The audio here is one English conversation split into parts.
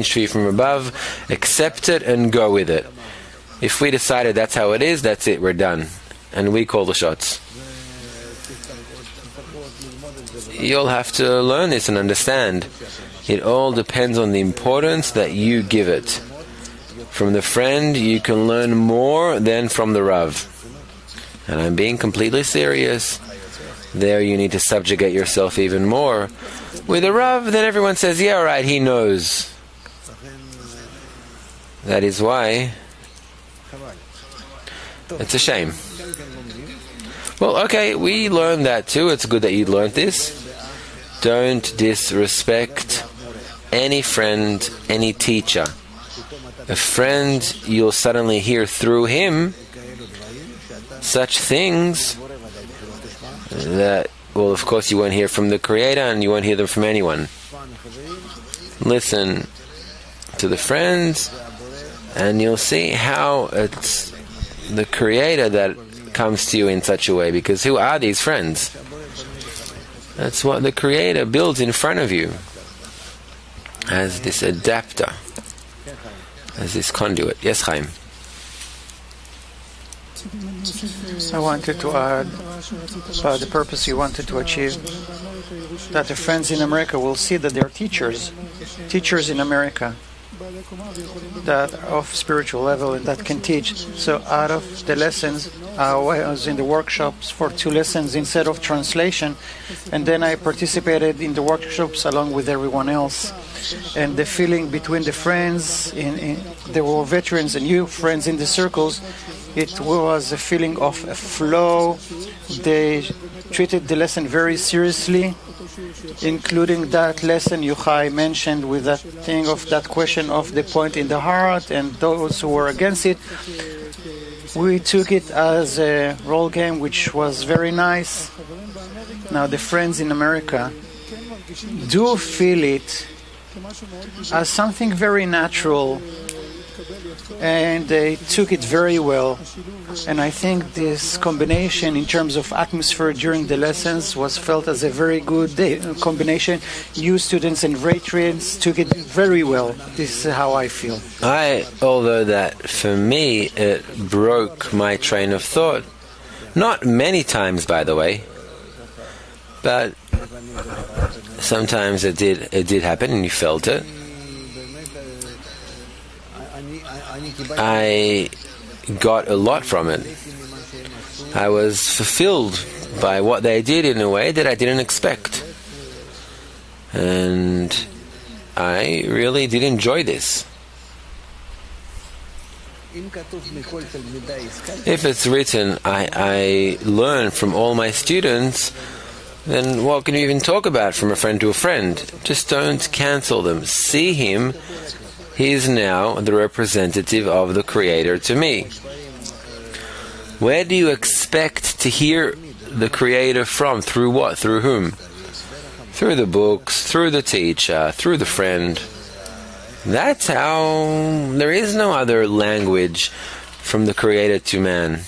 tree from above, accept it and go with it. If we decided that's how it is, that's it, we're done. And we call the shots. You'll have to learn this and understand. It all depends on the importance that you give it. From the friend, you can learn more than from the Rav. And I'm being completely serious. There you need to subjugate yourself even more. With a Rav, then everyone says, yeah, right, he knows. That is why it's a shame. Well, okay, we learned that too. It's good that you learned this. Don't disrespect any friend, any teacher. A friend, you'll suddenly hear through him such things that, well, of course you won't hear from the Creator and you won't hear them from anyone. Listen to the friends and you'll see how it's the Creator that comes to you in such a way, because who are these friends? That's what the Creator builds in front of you as this adapter, as this conduit. Yes, Chaim? I wanted to add about the purpose you wanted to achieve, that the friends in America will see that they're teachers in America, that of spiritual level and that can teach. So out of the lessons, I was in the workshops for 2 lessons instead of translation, and then I participated in the workshops along with everyone else. And the feeling between the friends, there were veterans and new friends in the circles, it was a feeling of a flow. They treated the lesson very seriously, including that lesson Yochai mentioned with that thing of that question of the point in the heart and those who were against it. We took it as a role game, which was very nice. Now the friends in America do feel it as something very natural, and they took it very well. And I think this combination in terms of atmosphere during the lessons was felt as a very good combination. You students and veterans took it very well. This is how I feel. Although that for me it broke my train of thought, not many times by the way, but sometimes it did happen and you felt it. I got a lot from it. I was fulfilled by what they did in a way that I didn't expect. And I really did enjoy this. If it's written, I learn from all my students, then what can you even talk about from a friend to a friend? Just don't cancel them. See him. He is now the representative of the Creator to me. Where do you expect to hear the Creator from? Through what? Through whom? Through the books, through the teacher, through the friend. That's how. There is no other language from the Creator to man.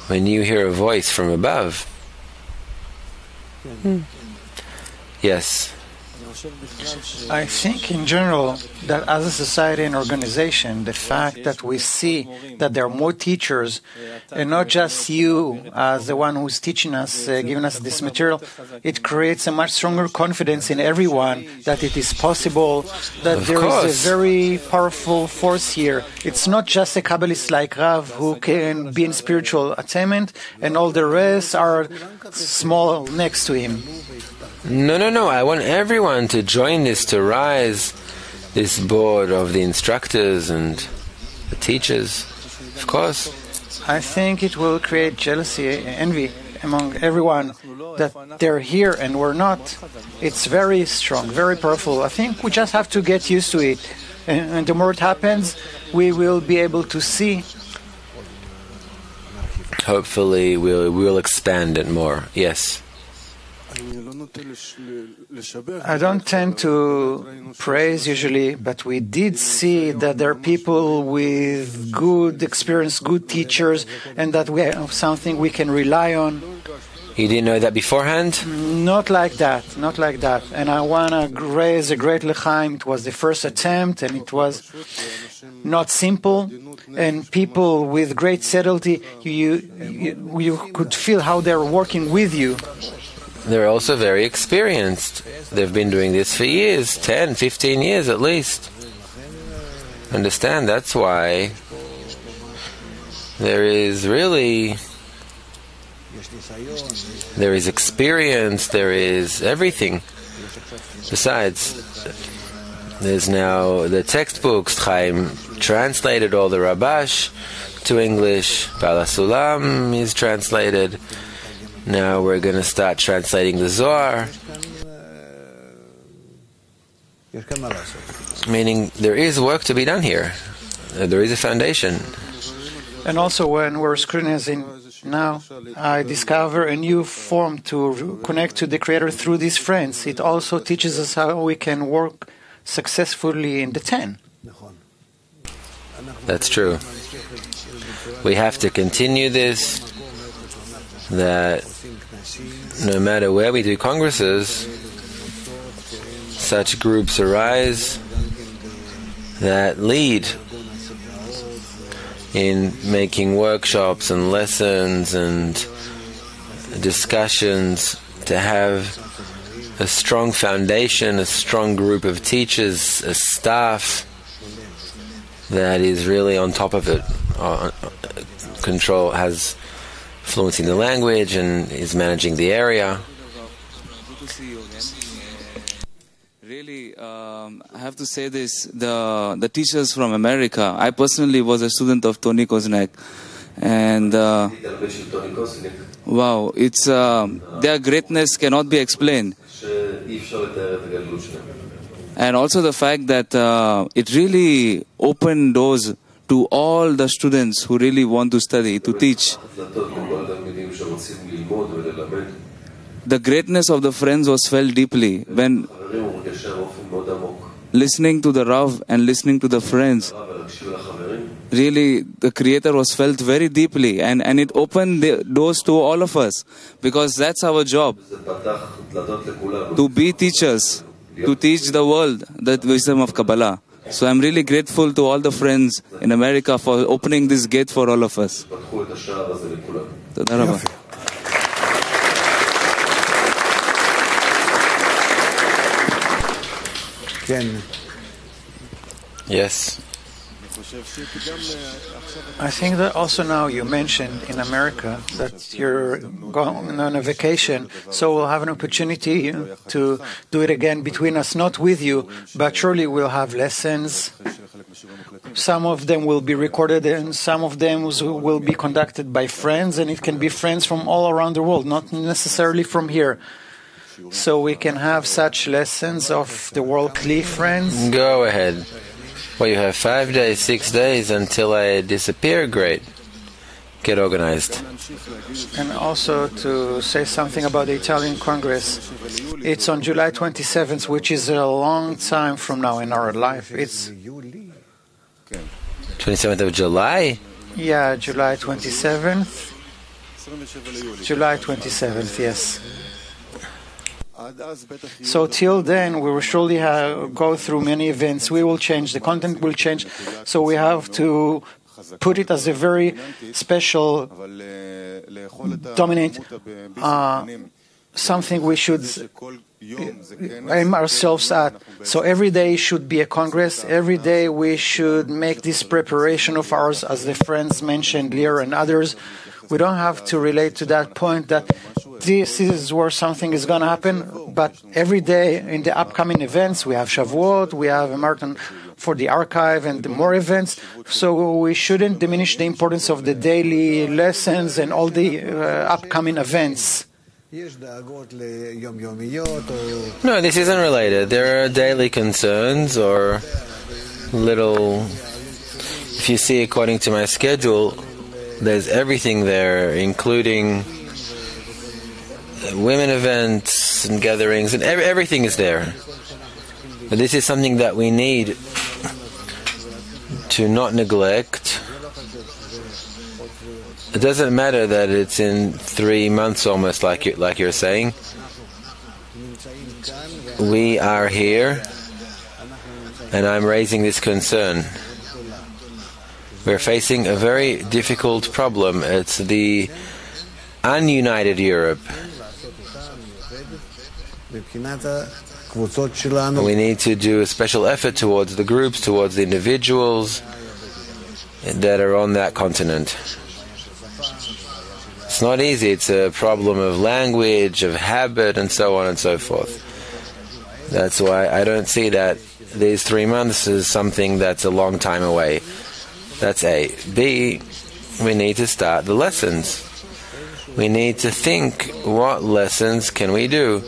When you hear a voice from above. Yes. I think in general that as a society and organization, the fact that we see that there are more teachers and not just you as the one who's teaching us, giving us this material, it creates a much stronger confidence in everyone that it is possible, that there is a very powerful force here. It's not just a Kabbalist like Rav who can be in spiritual attainment and all the rest are small next to him. No. I want everyone to join this, to rise this board of the instructors and the teachers. Of course. I think it will create jealousy, envy among everyone that they're here and we're not. It's very strong, very powerful. I think we just have to get used to it. And the more it happens, we will be able to see. Hopefully we'll expand it more. Yes. I don't tend to praise usually, but we did see that there are people with good experience, good teachers, and that we have something we can rely on You didn't know that beforehand? Not like that, not like that. And I want to raise a great l'chaim. It was the first attempt, and it was not simple. And people with great subtlety, you could feel how they're working with you. They're also very experienced. They've been doing this for years, 10, 15 years at least. Understand, that's why there is experience, there is everything. Besides, there's now the textbooks. Chaim translated all the Rabash to English. Bala Sulam is translated. Now we're going to start translating the Zohar. Meaning there is work to be done here. There is a foundation. And also when we're scrutinizing now, I discover a new form to connect to the Creator through these friends. It also teaches us how we can work successfully in the 10. That's true. We have to continue this, that no matter where we do congresses, such groups arise that lead in making workshops and lessons and discussions, to have a strong foundation, a strong group of teachers, a staff that is really on top of it, has fluency in the language and is managing the area. Really, I have to say this, the teachers from America, I personally was a student of Tony Koznek, and wow, it's their greatness cannot be explained. And also the fact that it really opened doors to all the students who really want to study, to teach. The greatness of the friends was felt deeply when listening to the Rav and listening to the friends. Really, the Creator was felt very deeply, and it opened the doors to all of us, because that's our job, to be teachers, to teach the world the wisdom of Kabbalah. So I'm really grateful to all the friends in America for opening this gate for all of us. Toda rabba. Yes. I think that also now you mentioned in America that you're going on a vacation, so we'll have an opportunity to do it again between us, not with you, but surely we'll have lessons. Some of them will be recorded and some of them will be conducted by friends, and it can be friends from all around the world, not necessarily from here. So we can have such lessons of the World Kli friends. Go ahead. Well, you have 5 days, 6 days until I disappear. Great. Get organized. And also to say something about the Italian Congress. It's on July 27th, which is a long time from now in our life. It's 27th of July? Yeah, July 27th. July 27th, yes. So till then, we will surely go through many events. We will change. The content will change. So we have to put it as a very special, dominant, something we should aim ourselves at. So every day should be a congress. Every day we should make this preparation of ours, as the friends mentioned, Lear and others. We don't have to relate to that point that this is where something is going to happen, but every day in the upcoming events, we have Shavuot, we have a marathon for the archive and more events, so we shouldn't diminish the importance of the daily lessons and all the upcoming events. No, this isn't related. There are daily concerns or little... If you see according to my schedule, there's everything there, including women events and gatherings, and everything is there. But this is something that we need to not neglect, it doesn't matter that it's in 3 months almost, like you're saying. We are here, and I'm raising this concern. We're facing a very difficult problem. It's the ununited Europe. We need to do a special effort towards the groups, towards the individuals that are on that continent. It's not easy. It's a problem of language, of habit, and so on and so forth. That's why I don't see that these 3 months is something that's a long time away. That's A. B, we need to start the lessons. We need to think, what lessons can we do?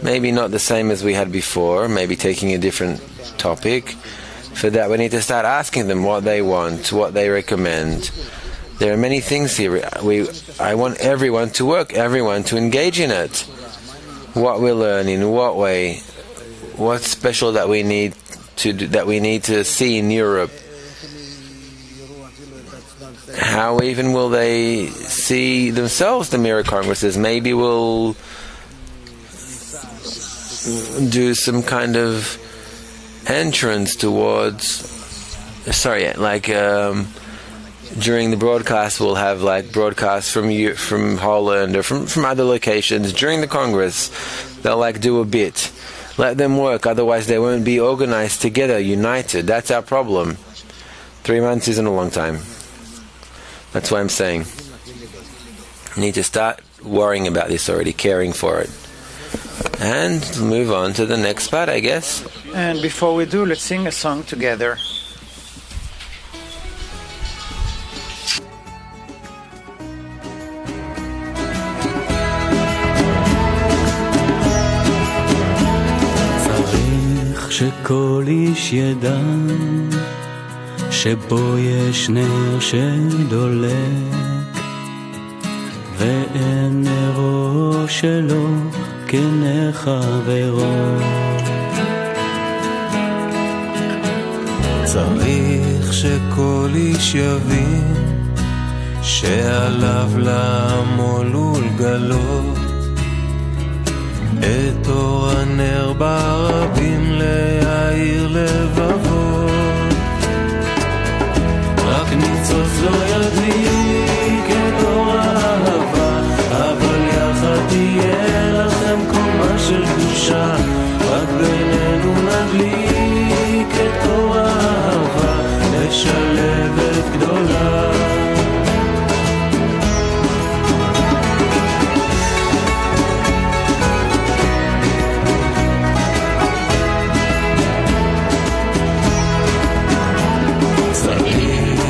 Maybe not the same as we had before, maybe taking a different topic. For that, we need to start asking them what they want, what they recommend. There are many things here. I want everyone to work, everyone to engage in it. What we learn, in what way, what's special that we need to do, that we need to see in Europe. How even will they see themselves, the Mirror Congresses? Maybe we'll do some kind of entrance towards, during the broadcast we'll have broadcasts from Holland or from other locations. During the Congress they'll do a bit. Let them work, otherwise they won't be organized together, united. That's our problem. 3 months isn't a long time. That's why I'm saying you need to start worrying about this already, caring for it. And move on to the next part, I guess. And before we do, let's sing a song together. צריך שכל איש ידע שבו יש נר שדולק ואין נרו שלו כנר חברו. צריך שכל איש יבין שעליו לעמול ולגלות את אור הנר ברבים להאיר לבבו. רק ניצוץ לא ידליק את אור האהבה, אבל יחד תהיה לכם קומה של קדושה. רק בינינו נדליק את אור האהבה לשלבת גדולה.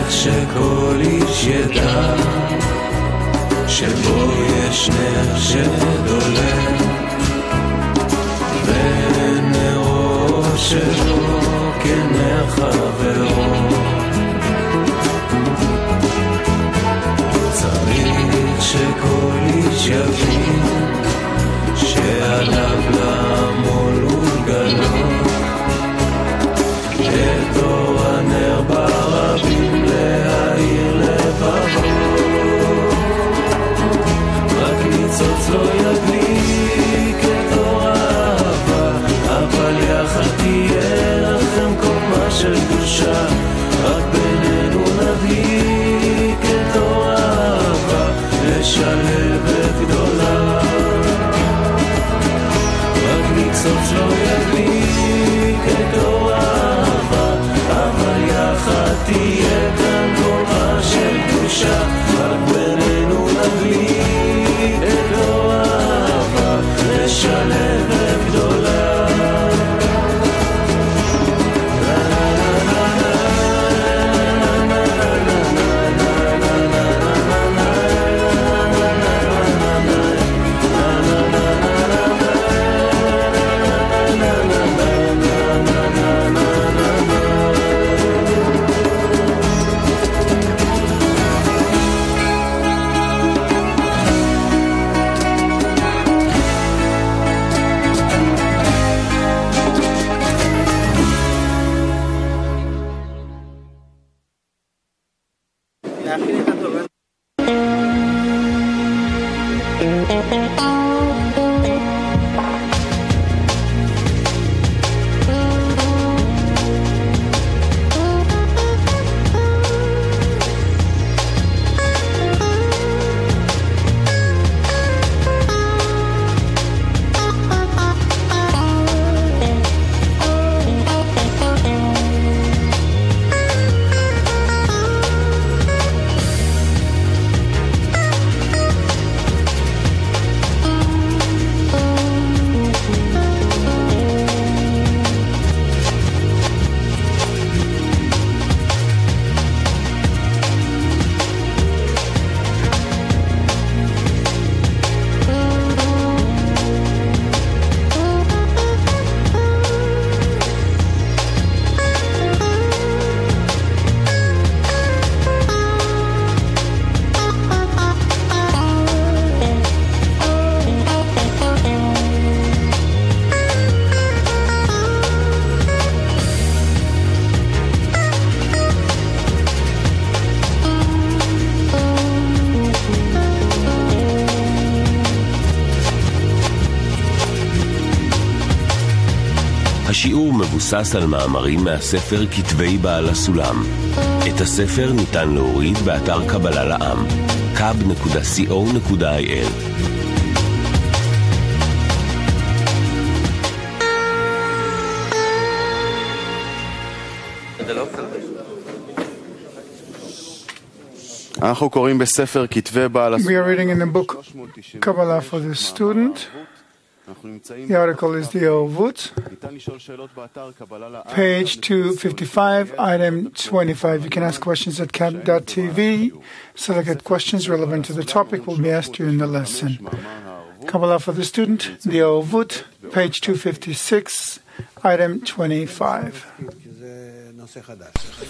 שכל איש ידע שבו יש נר שדולק ונרו שלו כנר חברו. צריך שכל איש יבין שעליו לעמול ולגלות את אור הנר ברבים להאיר לבבו. רק ניצוץ לא ידליק את אור האהבה, אבל יחד תהיה לכם קומה של קדושה. רק בינינו נדליק את אור האהבה לשלבת גדולה. רק ניצוץ לא ידליק את אור האהבה, אבל יחד תהיה כאן קומה של קדושה. רק בינינו נדליק את אור האהבה לשלבת גדולה. השיעור מבוסס על מאמרים מהספר כתבי בעל הסולם. את הספר ניתן להוריד באתר קבלה לעם, kab.co.il. אנחנו קוראים בספר כתבי בעל הסולם. We are reading in the book Kabbalah for the student. The article is the Ovut, page 255, item 25. You can ask questions at kab.tv. Select questions relevant to the topic will be asked during the lesson. Kabbalah for the student, the Ovut, page 256, item 25.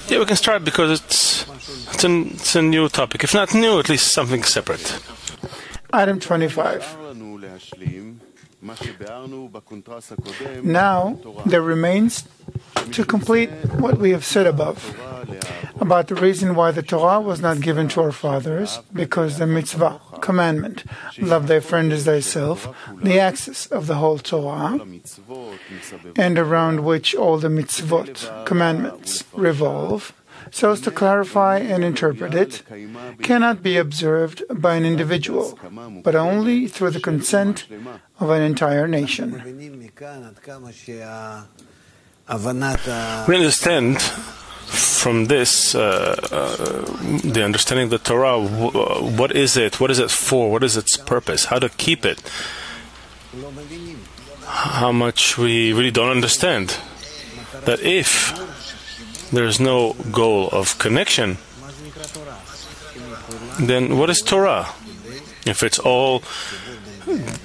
Yeah, we can start because it's a new topic. If not new, at least something separate. Item 25. Now, there remains to complete what we have said above about the reason why the Torah was not given to our fathers, because the mitzvah, commandment, love thy friend as thyself, the axis of the whole Torah, and around which all the mitzvot, commandments, revolve, so as to clarify and interpret it, cannot be observed by an individual, but only through the consent of an entire nation. We understand from this the understanding of the Torah. What is it? What is it for? What is its purpose? How to keep it? How much we really don't understand. That if there's no goal of connection, then what is Torah? If it's all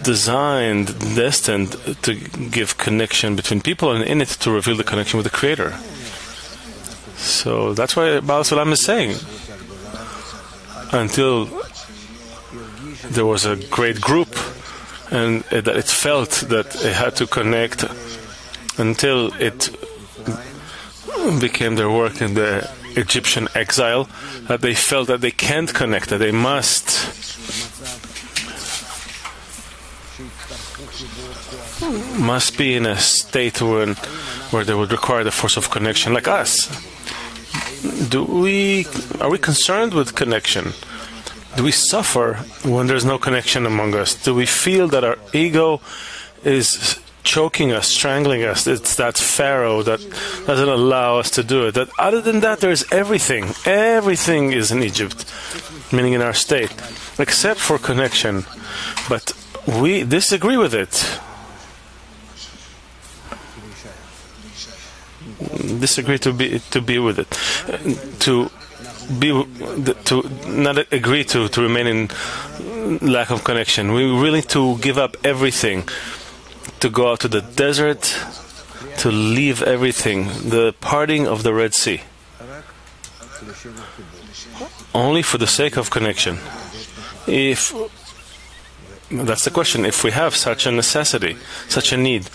designed, destined to give connection between people and in it to reveal the connection with the Creator. So that's why Baal Sulam is saying, until there was a great group and that it felt that it had to connect, until it became their work in the Egyptian exile, that they felt that they can't connect, that they must be in a state where they would require the force of connection, like us. Are we concerned with connection? Do we suffer when there's no connection among us? Do we feel that our ego is choking us, strangling us? It's that Pharaoh that doesn't allow us to do it. That other than that, there's everything. Everything is in Egypt, meaning in our state, except for connection. But we disagree with it. Disagree to be with it, to not agree to remain in lack of connection. We're willing to give up everything, to go out to the desert, to leave everything, the parting of the Red Sea, only for the sake of connection. If that's the question, if we have such a necessity, such a need,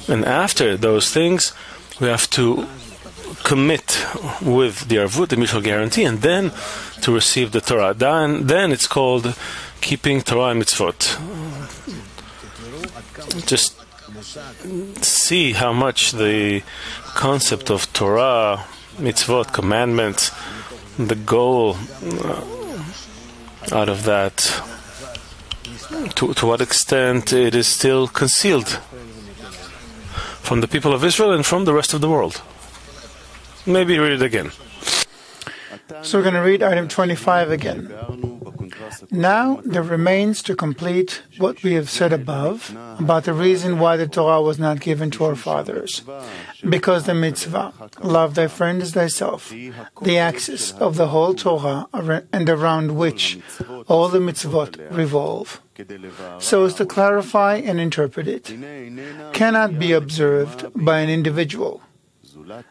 and after those things, we have to commit with the arvut, the mutual guarantee, and then to receive the Torah. Then it's called keeping Torah and mitzvot. Just see how much the concept of Torah, mitzvot, commandments, the goal out of that, to what extent it is still concealed from the people of Israel and from the rest of the world. Maybe read it again. So we're going to read item 25 again. Now there remains to complete what we have said above about the reason why the Torah was not given to our fathers. Because the mitzvah, love thy friend as thyself, the axis of the whole Torah and around which all the mitzvot revolve, so as to clarify and interpret it, cannot be observed by an individual,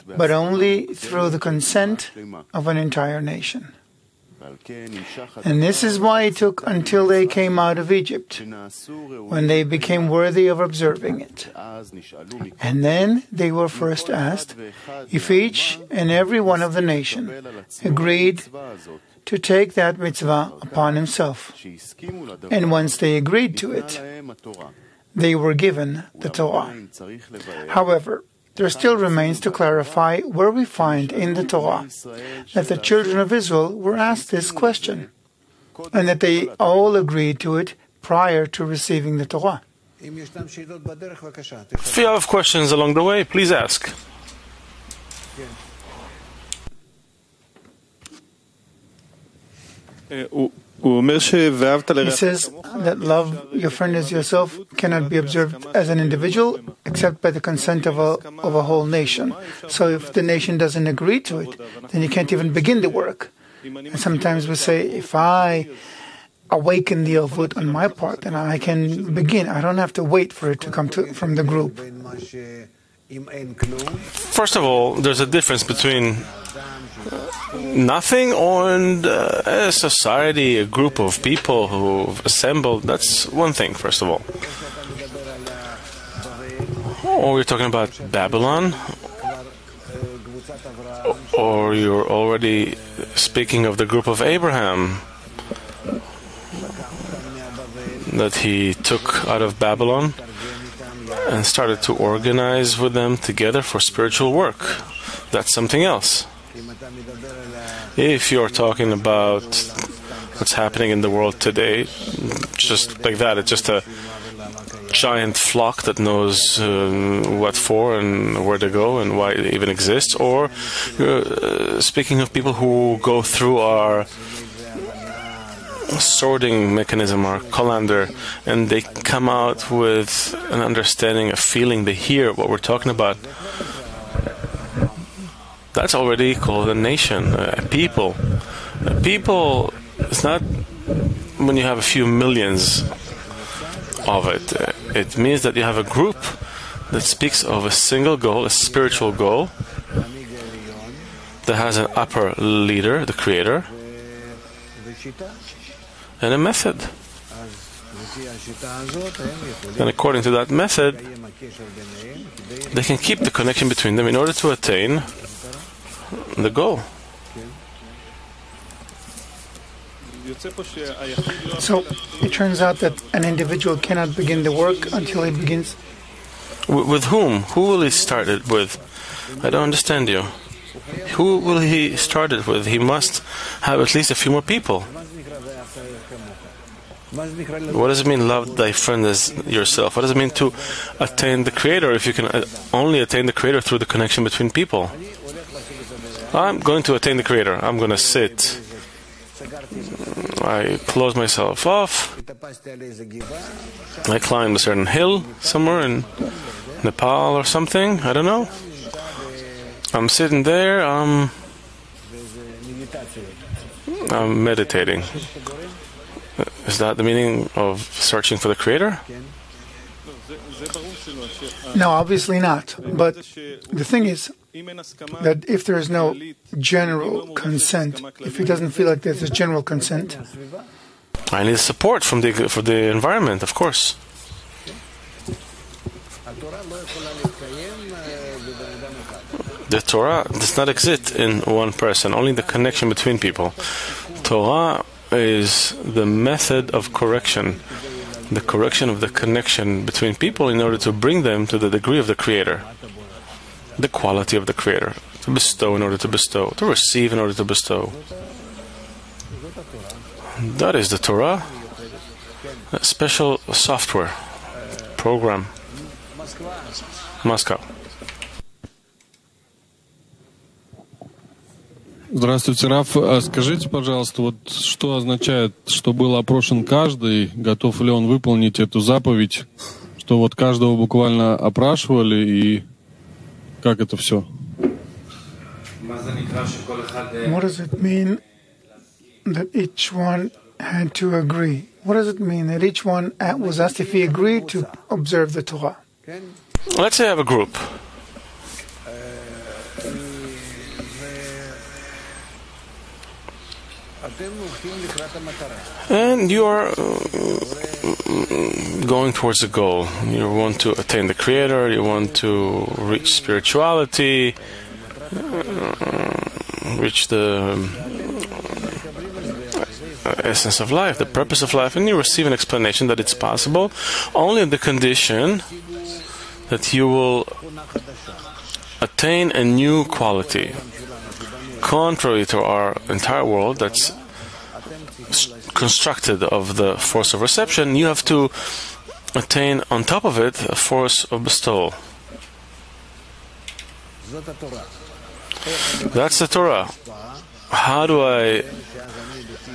but only through the consent of an entire nation. And this is why it took until they came out of Egypt, when they became worthy of observing it. And then they were first asked if each and every one of the nation agreed to take that mitzvah upon himself. And once they agreed to it, they were given the Torah. However, there still remains to clarify where we find in the Torah that the children of Israel were asked this question, and that they all agreed to it prior to receiving the Torah. If you have questions along the way, please ask. He says that love your friend as yourself cannot be observed as an individual except by the consent of a whole nation. So if the nation doesn't agree to it, then you can't even begin the work. And sometimes we say, if I awaken the Avut on my part, then I can begin. I don't have to wait for it to come from the group. First of all, there's a difference between nothing and a society, a group of people who've assembled. That's one thing, first of all. Or you're talking about Babylon, or you're already speaking of the group of Abraham that he took out of Babylon and started to organize with them together for spiritual work. That's something else. If you're talking about what's happening in the world today, just like that, it's just a giant flock that knows what for and where to go and why it even exists, or you're speaking of people who go through our sorting mechanism, our colander, and they come out with an understanding, a feeling, they hear what we're talking about. That's already called a nation, a people. A people is not when you have a few millions of it. It means that you have a group that speaks of a single goal, a spiritual goal, that has an upper leader, the creator, and a method. And according to that method, they can keep the connection between them in order to attain the goal. So it turns out that an individual cannot begin the work until he begins. With whom? Who will he start it with? I don't understand you. Who will he start it with? He must have at least a few more people. What does it mean, love thy friend as yourself? What does it mean to attain the Creator if you can only attain the Creator through the connection between people? I'm going to attain the Creator. I'm going to sit. I close myself off. I climb a certain hill somewhere in Nepal or something. I don't know. I'm sitting there. I'm meditating. Is that the meaning of searching for the Creator? No, obviously not. But the thing is that if there is no general consent, if he doesn't feel like there's a general consent, I need support from the environment, of course. The Torah does not exist in one person, only the connection between people. Torah is the method of correction, the correction of the connection between people in order to bring them to the degree of the Creator, the quality of the Creator, to bestow in order to bestow, to receive in order to bestow. That is the Torah, a special software program. Moscow. Здравствуйте, Раф. Скажите, пожалуйста, вот что означает, что был опрошен каждый, готов ли он выполнить эту заповедь, что вот каждого буквально опрашивали, и как это все? What does it mean that each one had to agree? What does it mean that each one was asked if he agreed to observe the Torah? Let's say I have a group. And you are going towards the goal. You want to attain the Creator, you want to reach spirituality, reach the essence of life, the purpose of life, and you receive an explanation that it's possible only on the condition that you will attain a new quality. Contrary to our entire world that's constructed of the force of reception, you have to attain on top of it a force of bestowal. That's the Torah. How do I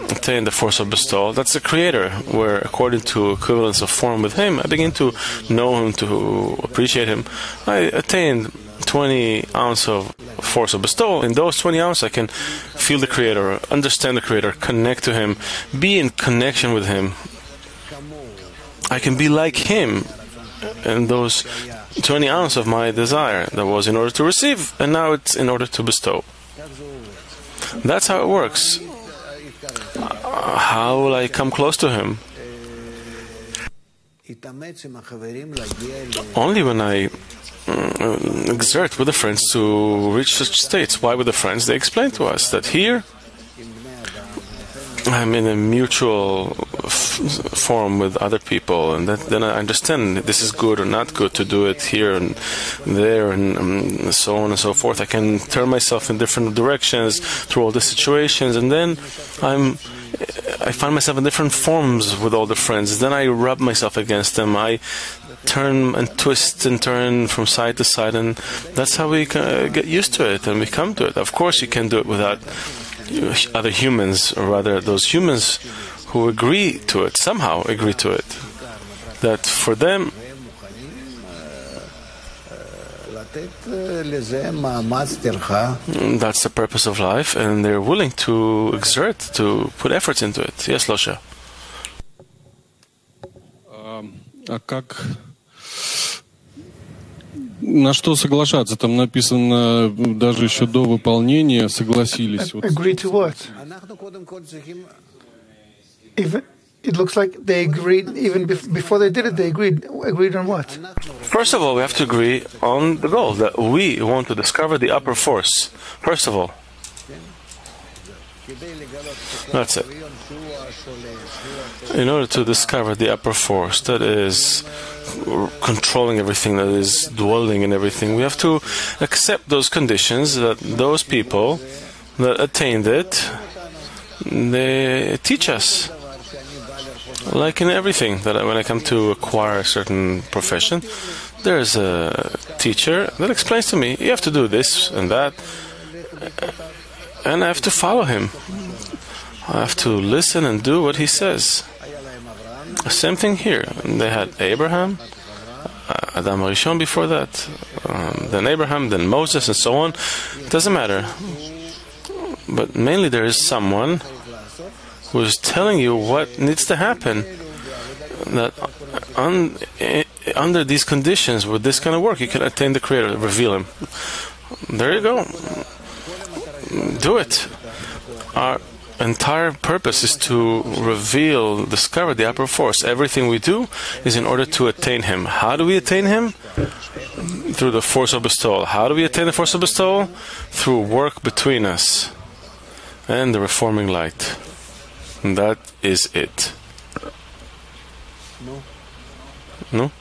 attain the force of bestowal? That's the Creator, where according to equivalence of form with Him, I begin to know Him, to appreciate Him. I attained 20 ounces of force of bestowal. In those 20 ounces, I can feel the Creator, understand the Creator, connect to Him, be in connection with Him. I can be like Him in those 20 ounces of my desire that was in order to receive, and now it's in order to bestow. That's how it works. How will I come close to Him? Only when I exert with the friends to reach such states. Why with the friends? They explain to us that here I'm in a mutual form with other people, and then I understand this is good or not good to do it here and there, and so on and so forth. I can turn myself in different directions through all the situations, and then I find myself in different forms with all the friends. Then I rub myself against them. I turn and twist and turn from side to side, and that's how we get used to it and we come to it. Of course, you can do it without other humans, or rather those humans who agree to it, somehow agree to it. That for them, that's the purpose of life, and they're willing to exert, to put efforts into it. Yes, Losha. На что соглашаться? Там написано даже еще до выполнения согласились. Agree to what? It looks like they agreed even before they did it. They agreed on what? First of all, we have to agree on the goal that we want to discover the upper force. First of all, that's it. In order to discover the upper force that is controlling everything, that is dwelling in everything, we have to accept those conditions that those people that attained it, they teach us. Like in everything, that when I come to acquire a certain profession, there's a teacher that explains to me, you have to do this and that, and I have to follow him. I have to listen and do what he says. Same thing here. They had Abraham, Adam Rishon before that, then Abraham, then Moses, and so on. It doesn't matter. But mainly there is someone who is telling you what needs to happen. That under these conditions, with this kind of work, you can attain the Creator, reveal Him. There you go. Do it. Our entire purpose is to reveal, discover the upper force. Everything we do is in order to attain Him. How do we attain Him? Through the force of bestowal. How do we attain the force of bestowal? Through work between us and the reforming light. And that is it. No?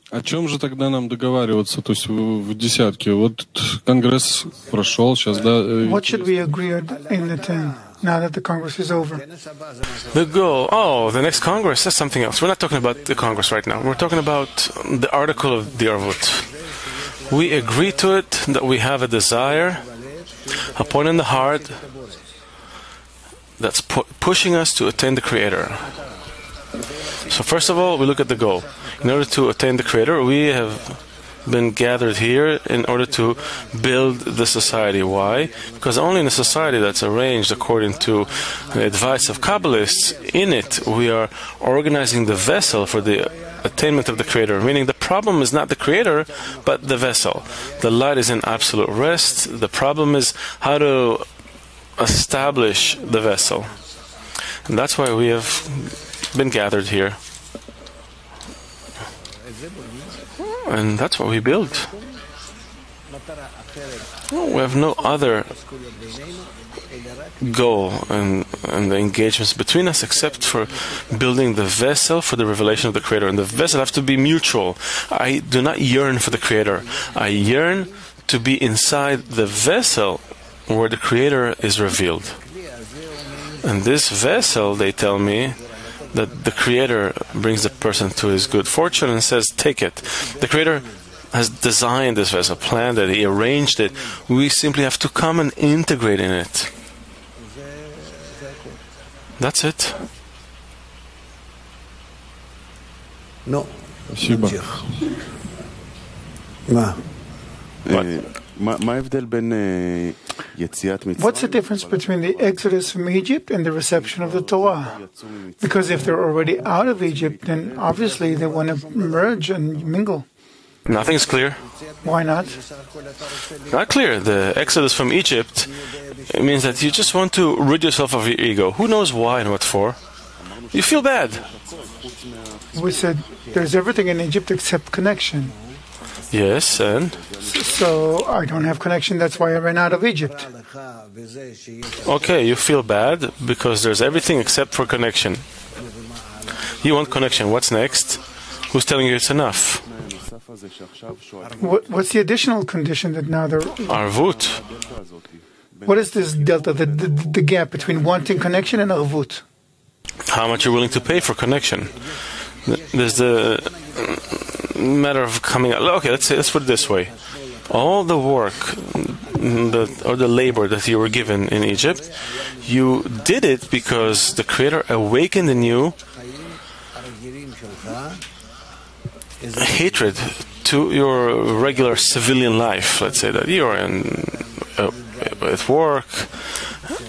О чем же тогда нам договариваться? То есть в десятке. Вот Конгресс прошел, сейчас, да? What should we agree in the 10 now that the Congress is over? The goal. The next Congress, that's something else. We're not talking about the Congress right now. We're talking about the article of the Arvut. We agree to it that we have a desire, a point in the heart that's pushing us to attain the Creator. So first of all, we look at the goal. In order to attain the Creator, we have been gathered here in order to build the society. Why? Because only in a society that's arranged according to the advice of Kabbalists, in it we are organizing the vessel for the attainment of the Creator. Meaning the problem is not the Creator, but the vessel. The light is in absolute rest. The problem is how to establish the vessel. And that's why we have been gathered here. And that's what we build. We have no other goal and the engagements between us except for building the vessel for the revelation of the Creator. And the vessel have to be mutual. I do not yearn for the Creator. I yearn to be inside the vessel where the Creator is revealed. And this vessel, they tell me, that the Creator brings the person to his good fortune and says, take it. The Creator has designed this vessel, planned it, He arranged it. We simply have to come and integrate in it. That's it. No. Спасибо. What's the difference between the exodus from Egypt and the reception of the Torah? Because if they're already out of Egypt, then obviously they want to merge and mingle. Nothing's clear. Why not? Not clear. The exodus from Egypt, it means that you just want to rid yourself of your ego. Who knows why and what for? You feel bad. We said there's everything in Egypt except connection. Yes, and? So I don't have connection, that's why I ran out of Egypt. Okay, you feel bad because there's everything except for connection. You want connection. What's next? Who's telling you it's enough? What's the additional condition that now they're... Arvut. What is this delta, the gap between wanting connection and arvut? How much you're willing to pay for connection. There's the matter of coming out. Okay, let's put it this way. All the work or the labor that you were given in Egypt, you did it because the Creator awakened in you hatred to your regular civilian life. Let's say that you're at work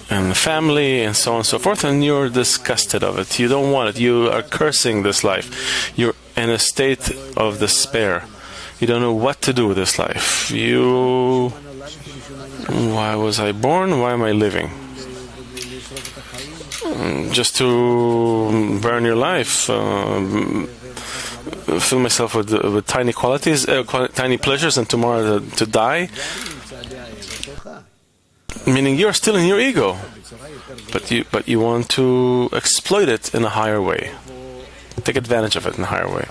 and family and so on and so forth, and you're disgusted of it. You don't want it. You are cursing this life. You're in a state of despair. You don't know what to do with this life. Why was I born? Why am I living? Just to burn your life, fill myself with tiny qualities, tiny pleasures, and tomorrow to die. Meaning you're still in your ego, but you want to exploit it in a higher way, take advantage of it in a higher way.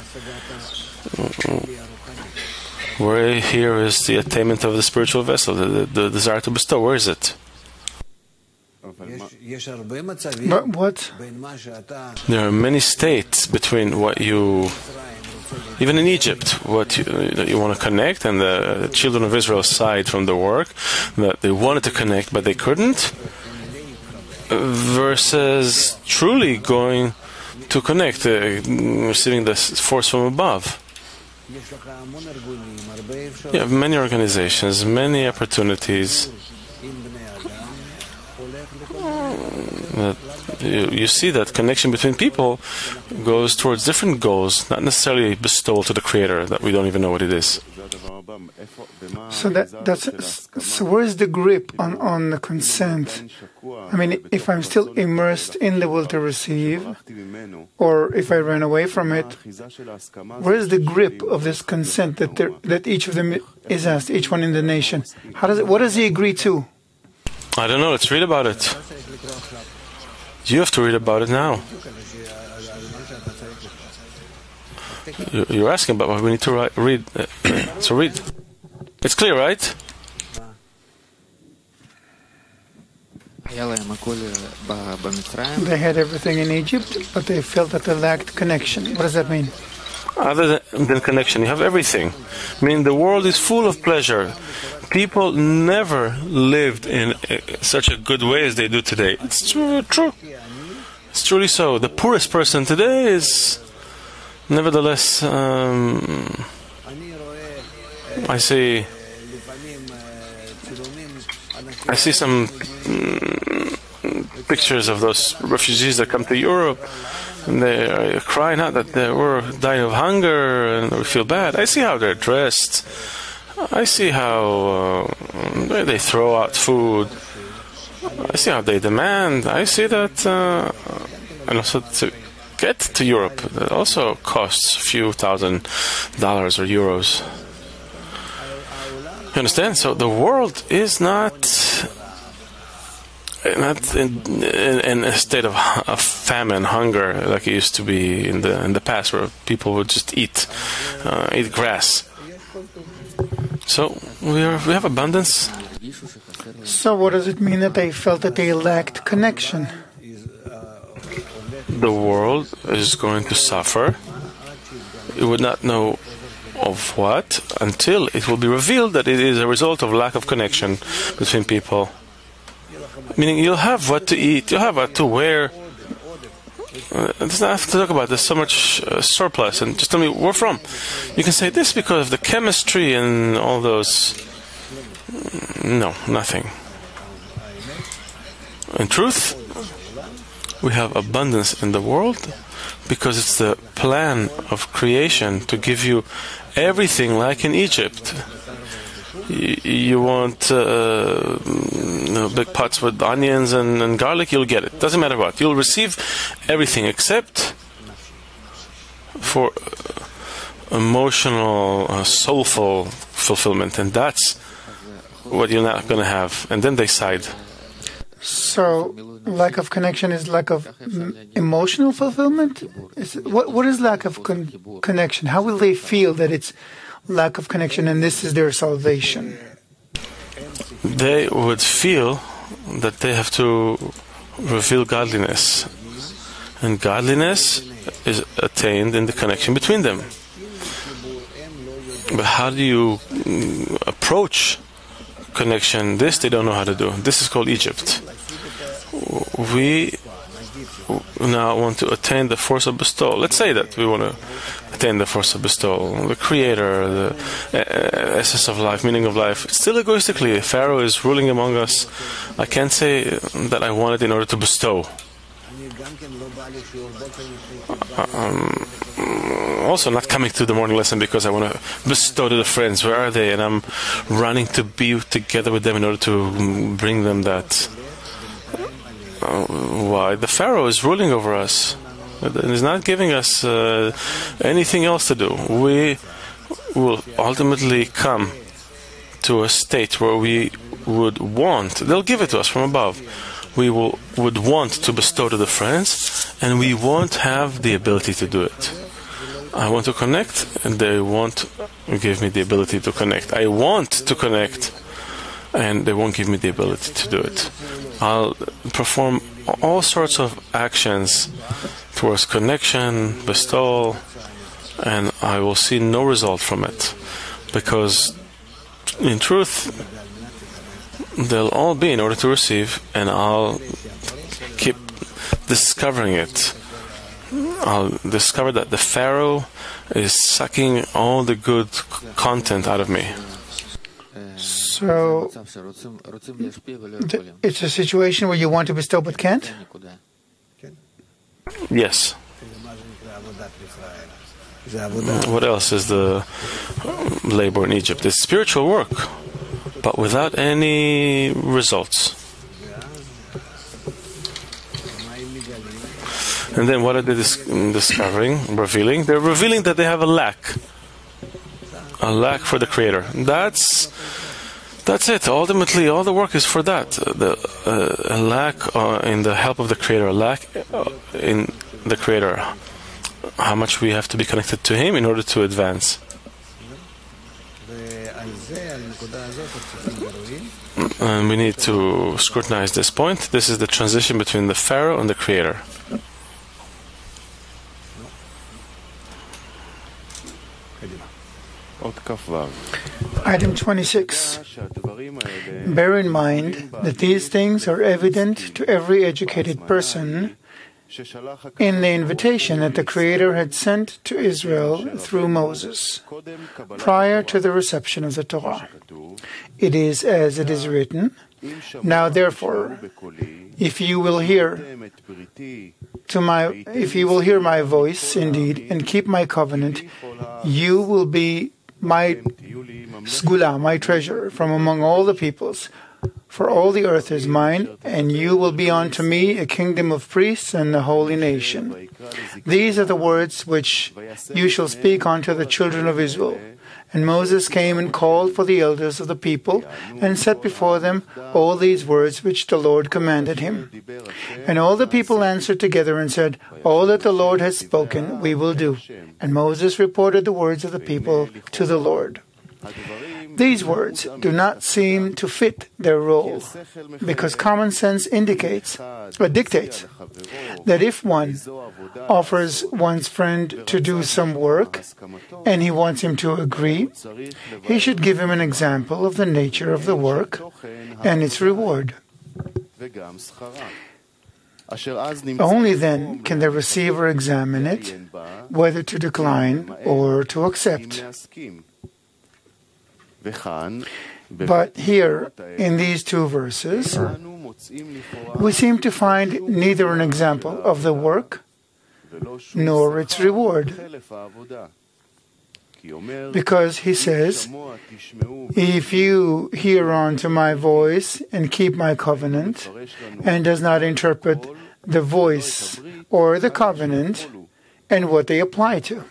Where here is the attainment of the spiritual vessel, the desire to bestow? Where is it? But what? There are many states between what you, even in Egypt, what you want to connect, and the children of Israel aside from the work that they wanted to connect but they couldn't, versus truly going to connect, receiving the force from above. You have many organizations, many opportunities. You see that connection between people goes towards different goals, not necessarily bestowal to the Creator that we don't even know what it is. So so where is the grip on the consent? I mean, if I'm still immersed in the will to receive, or if I run away from it, where is the grip of this consent that each of them is asked, each one in the nation? What does he agree to? I don't know. Let's read about it. You have to read about it now. You're asking about what we need to read. So read. It's clear, right? They had everything in Egypt, but they felt that they lacked connection. What does that mean? Other than connection, you have everything. I mean, the world is full of pleasure. People never lived in such a good way as they do today. It's true. It's truly so. The poorest person today is, nevertheless, I see some pictures of those refugees that come to Europe, and they are crying out that they were dying of hunger and they feel bad. I see how they're dressed. I see how they throw out food. I see how they demand. I see that, and also to get to Europe, that also costs a few $1,000 or euros. You understand? So the world is not in a state of famine, hunger, like it used to be in the past, where people would just eat grass. So we have abundance. So what does it mean that they felt that they lacked connection? The world is going to suffer. It would not know of what until it will be revealed that it is a result of lack of connection between people. Meaning you'll have what to eat, you'll have what to wear. It doesn't have to talk about there's so much surplus, and just tell me where from. You can say this because of the chemistry and all those. No, nothing. In truth, we have abundance in the world because it's the plan of creation to give you everything like in Egypt. You want big pots with onions and garlic, you'll get it. Doesn't matter what. You'll receive everything except for emotional, soulful fulfillment. And that's what you're not going to have. And then they sighed. So, lack of connection is lack of emotional fulfillment? What is lack of connection? How will they feel that it's lack of connection and this is their salvation? They would feel that they have to reveal godliness. And godliness is attained in the connection between them. But how do you approach connection? This they don't know how to do. This is called Egypt. We now want to attain the force of bestowal. Let's say that we want to attain the force of bestowal, the creator, the essence of life, meaning of life. Still egoistically, Pharaoh is ruling among us. I can't say that I want it in order to bestow. Also not coming to the morning lesson because I want to bestow to the friends. Where are they? And I'm running to be together with them in order to bring them that. Why? The Pharaoh is ruling over us. He's not giving us anything else to do. We will ultimately come to a state where we would want, they'll give it to us from above. We would want to bestow to the friends, and we won't have the ability to do it. I want to connect, and they won't give me the ability to connect. I want to connect, and they won't give me the ability to do it. I'll perform all sorts of actions towards connection, bestowal, and I will see no result from it. Because, in truth, they'll all be in order to receive, and I'll keep discovering it. I'll discover that the Pharaoh is sucking all the good content out of me. So, it's a situation where you want to bestow but can't? Yes. What else is the labor in Egypt? It's spiritual work, but without any results. And then what are they discovering, revealing? They're revealing that they have a lack for the Creator. That's it. Ultimately, all the work is for that. A lack in the help of the Creator, a lack in the Creator. How much we have to be connected to Him in order to advance. And we need to scrutinize this point. This is the transition between the Pharaoh and the Creator. Item 26. Bear in mind that these things are evident to every educated person in the invitation that the Creator had sent to Israel through Moses, prior to the reception of the Torah. It is as it is written, "Now therefore, if you will hear my voice indeed and keep my covenant, you will be my sgula, my treasure, from among all the peoples. For all the earth is mine, and you will be unto me a kingdom of priests and a holy nation. These are the words which you shall speak unto the children of Israel, And Moses came and called for the elders of the people, and set before them all these words which the Lord commanded him. And all the people answered together and said, All that the Lord has spoken we will do. And Moses reported the words of the people to the Lord. These words do not seem to fit their role, because common sense dictates that if one offers one's friend to do some work and he wants him to agree, he should give him an example of the nature of the work and its reward. Only then can the receiver examine it, whether to decline or to accept. But here, in these two verses, we seem to find neither an example of the work nor its reward. Because he says, if you hear unto my voice and keep my covenant, and does not interpret the voice or the covenant and what they apply to.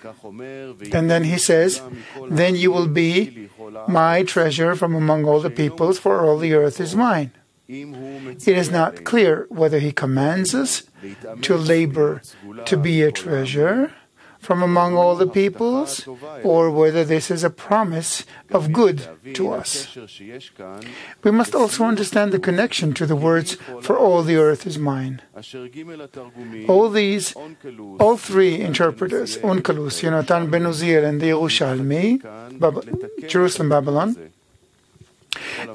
And then he says, then you will be my treasure from among all the peoples, for all the earth is mine. It is not clear whether he commands us to labor to be a treasure from among all the peoples, or whether this is a promise of good to us. We must also understand the connection to the words, for all the earth is mine. All three interpreters, Onkelos, Yonatan ben Uziel, and the Yerushalmi, Jerusalem, Babylon,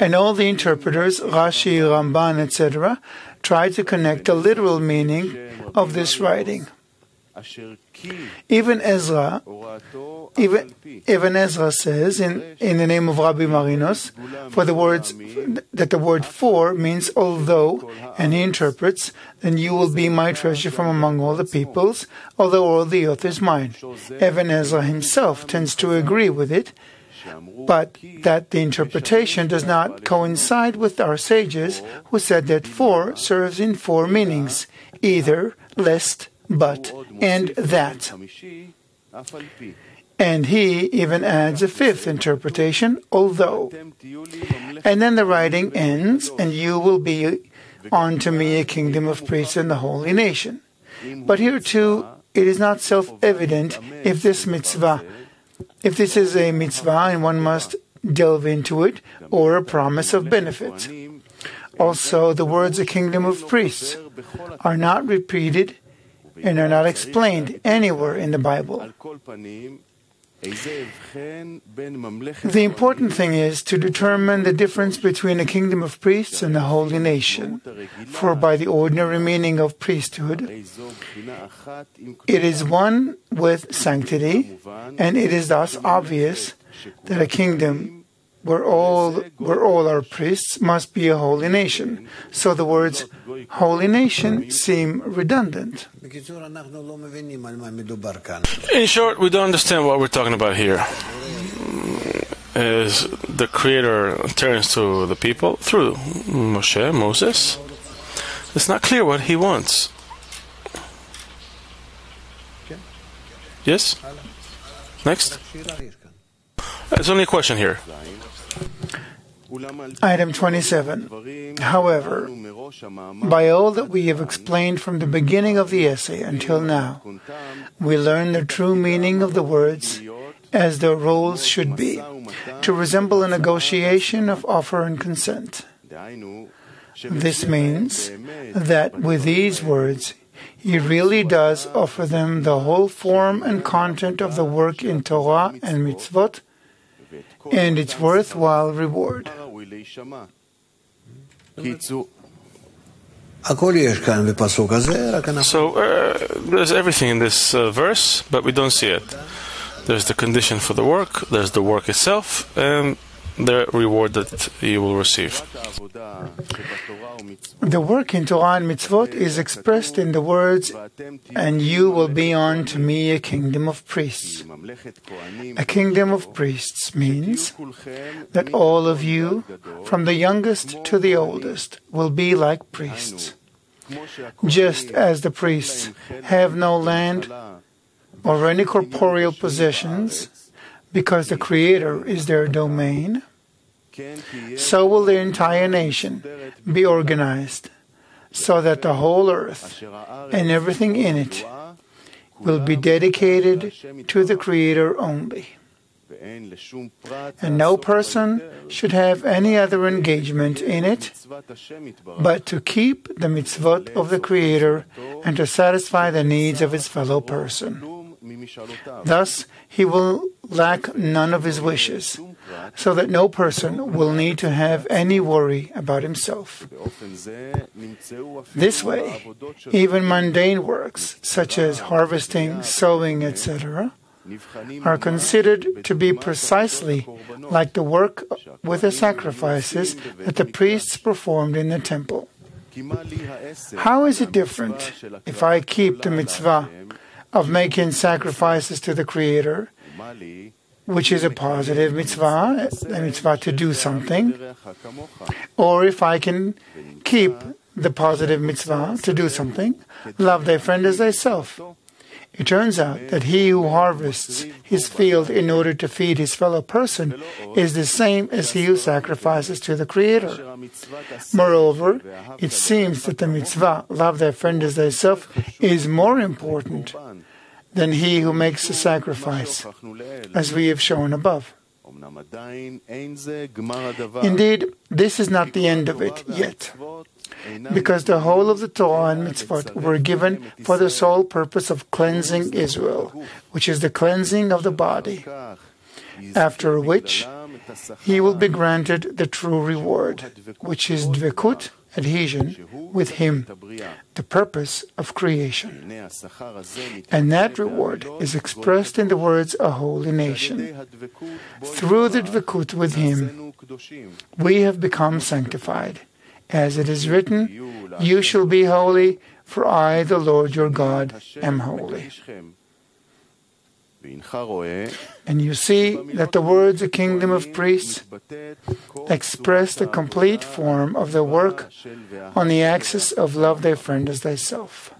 and all the interpreters, Rashi, Ramban, etc., try to connect the literal meaning of this writing. Even Ezra says in the name of Rabbi Marinos that the word for means although, and he interprets, then you will be my treasure from among all the peoples, although all the earth is mine. Even Ezra himself tends to agree with it, but that the interpretation does not coincide with our sages who said that for serves in four meanings, either, lest, but, and that. And he even adds a fifth interpretation, although. And then the writing ends, and you will be unto me a kingdom of priests and the holy nation. But here too, it is not self-evident if this is a mitzvah and one must delve into it, or a promise of benefit. Also, the words a kingdom of priests are not repeated and are not explained anywhere in the Bible. The important thing is to determine the difference between a kingdom of priests and a holy nation. For by the ordinary meaning of priesthood, it is one with sanctity, and it is thus obvious that a kingdom where all are priests must be a holy nation. So the words holy nation seem redundant. In short, we don't understand what we're talking about here. As the Creator turns to the people through Moses, it's not clear what he wants. Yes? Next? There's only a question here. Item 27. However, by all that we have explained from the beginning of the essay until now, we learn the true meaning of the words as their roles should be, to resemble a negotiation of offer and consent. This means that with these words, he really does offer them the whole form and content of the work in Torah and mitzvot, and its worthwhile reward. So there's everything in this verse, but we don't see it. There's the condition for the work, there's the work itself, and the reward that you will receive. The work in Torah and mitzvot is expressed in the words, and you will be unto me a kingdom of priests. A kingdom of priests means that all of you, from the youngest to the oldest, will be like priests. Just as the priests have no land or any corporeal possessions, because the Creator is their domain, so will the entire nation be organized, so that the whole earth and everything in it will be dedicated to the Creator only. And no person should have any other engagement in it but to keep the mitzvot of the Creator and to satisfy the needs of his fellow person. Thus, he will lack none of his wishes, so that no person will need to have any worry about himself. This way, even mundane works, such as harvesting, sowing, etc., are considered to be precisely like the work with the sacrifices that the priests performed in the temple. How is it different if I keep the mitzvah of making sacrifices to the Creator, which is a positive mitzvah, a mitzvah to do something, or if I can keep the positive mitzvah to do something, love thy friend as thyself? It turns out that he who harvests his field in order to feed his fellow person is the same as he who sacrifices to the Creator. Moreover, it seems that the mitzvah, love thy friend as thyself, is more important than he who makes the sacrifice, as we have shown above. Indeed, this is not the end of it yet, because the whole of the Torah and mitzvot were given for the sole purpose of cleansing Israel, which is the cleansing of the body, after which he will be granted the true reward, which is dvekut, adhesion, with him, the purpose of creation. And that reward is expressed in the words, a holy nation. Through the dvekut with him, we have become sanctified. As it is written, you shall be holy, for I, the Lord your God, am holy. And you see that the words, a kingdom of priests, express the complete form of the work on the axis of love thy friend as thyself,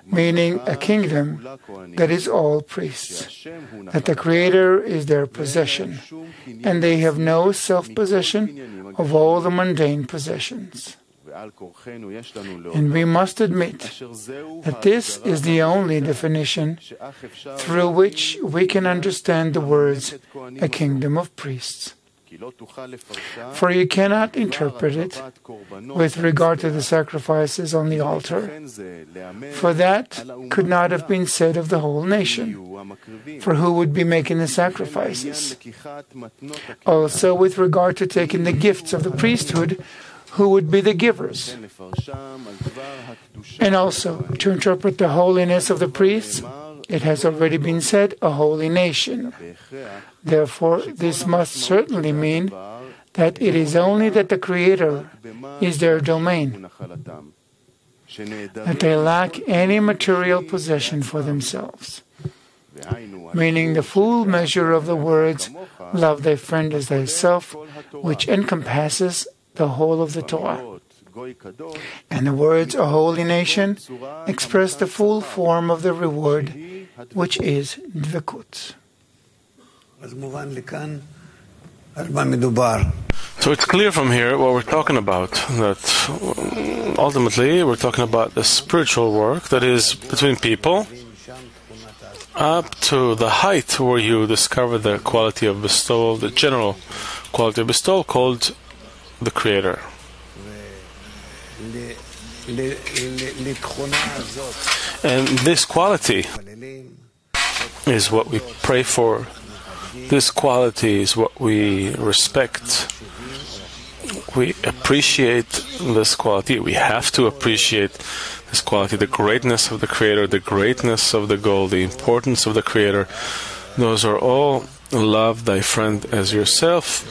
meaning a kingdom that is all priests, that the Creator is their possession, and they have no self-possession of all the mundane possessions. And we must admit that this is the only definition through which we can understand the words, a kingdom of priests. For you cannot interpret it with regard to the sacrifices on the altar, for that could not have been said of the whole nation, for who would be making the sacrifices? Also, with regard to taking the gifts of the priesthood, who would be the givers? And also, to interpret the holiness of the priests, it has already been said, a holy nation. Therefore, this must certainly mean that it is only that the Creator is their domain, that they lack any material possession for themselves, meaning the full measure of the words, love thy friend as thyself, which encompasses the whole of the Torah. And the words, a holy nation, express the full form of the reward, which is dvekut. So it's clear from here what we're talking about, that ultimately we're talking about the spiritual work that is between people up to the height where you discover the quality of bestowal, the general quality of bestowal called the Creator. And this quality is what we pray for. This quality is what we respect. We appreciate this quality. We have to appreciate this quality, the greatness of the Creator, the greatness of the goal, the importance of the Creator. Those are all love thy friend as yourself,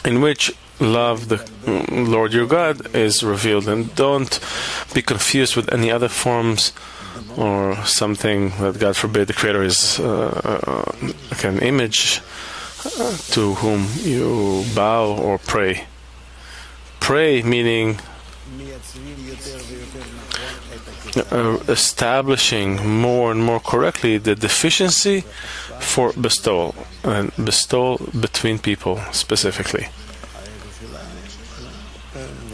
in which love the Lord your God is revealed. And don't be confused with any other forms or something that, God forbid, the Creator is like an image to whom you bow or pray. Pray meaning establishing more and more correctly the deficiency for bestowal, and bestowal between people specifically.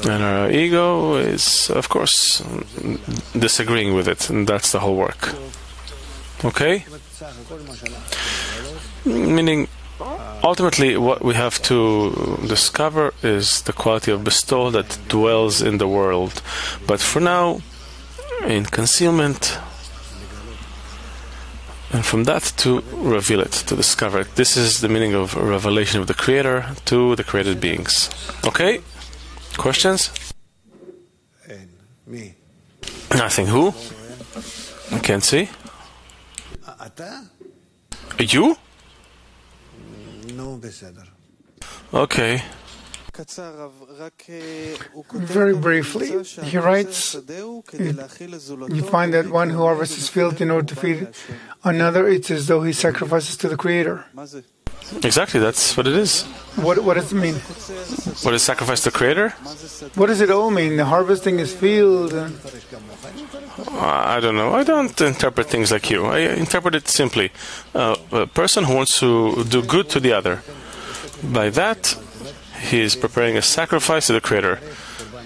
And our ego is, of course, disagreeing with it, and that's the whole work. Okay? Meaning, ultimately, what we have to discover is the quality of bestowal that dwells in the world. But for now, in concealment, and from that to reveal it, to discover it. This is the meaning of revelation of the Creator to the created beings. Okay? Questions? Nothing. Who? I can't see. You? Okay. Very briefly, he writes, you find that one who harvests his field in order to feed another, it's as though he sacrifices to the Creator. Exactly, that's what it is. What does it mean? What is sacrifice to the Creator? What does it all mean? Harvesting his field? I don't know. I don't interpret things like you. I interpret it simply. A person who wants to do good to the other. By that, he is preparing a sacrifice to the Creator.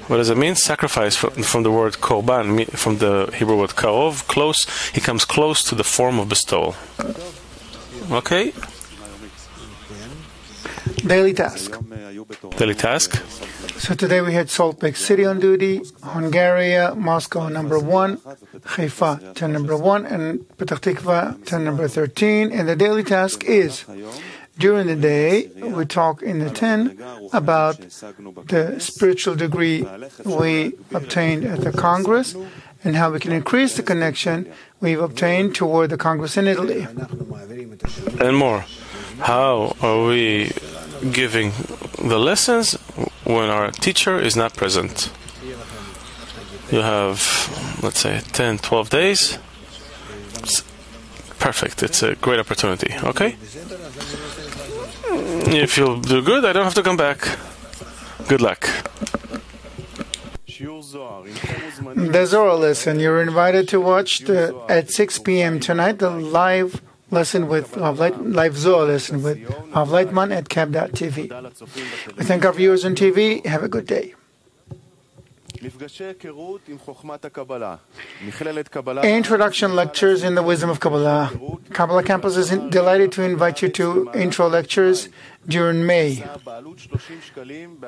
What does it mean? Sacrifice from the word korban, from the Hebrew word karov, close. He comes close to the form of bestowal. Okay? Daily task. Daily task. So today we had Salt Lake City on duty, Hungary, Moscow number 1, Haifa 10 number 1, and Petach Tikva 10 number 13. And the daily task is, during the day, we talk in the 10 about the spiritual degree we obtained at the Congress and how we can increase the connection we've obtained toward the Congress in Italy. And more. How are we giving the lessons when our teacher is not present? You have, let's say, 10, 12 days. It's perfect. It's a great opportunity. Okay? If you'll do good, I don't have to come back. Good luck. The Zohar lesson. You're invited to watch at 6 p.m. tonight the live lesson with live Zohar lesson with Rav Leitman at Kab.tv. We thank our viewers on TV. Have a good day. Introduction lectures in the wisdom of Kabbalah. Kabbalah Campus is delighted to invite you to intro lectures during May.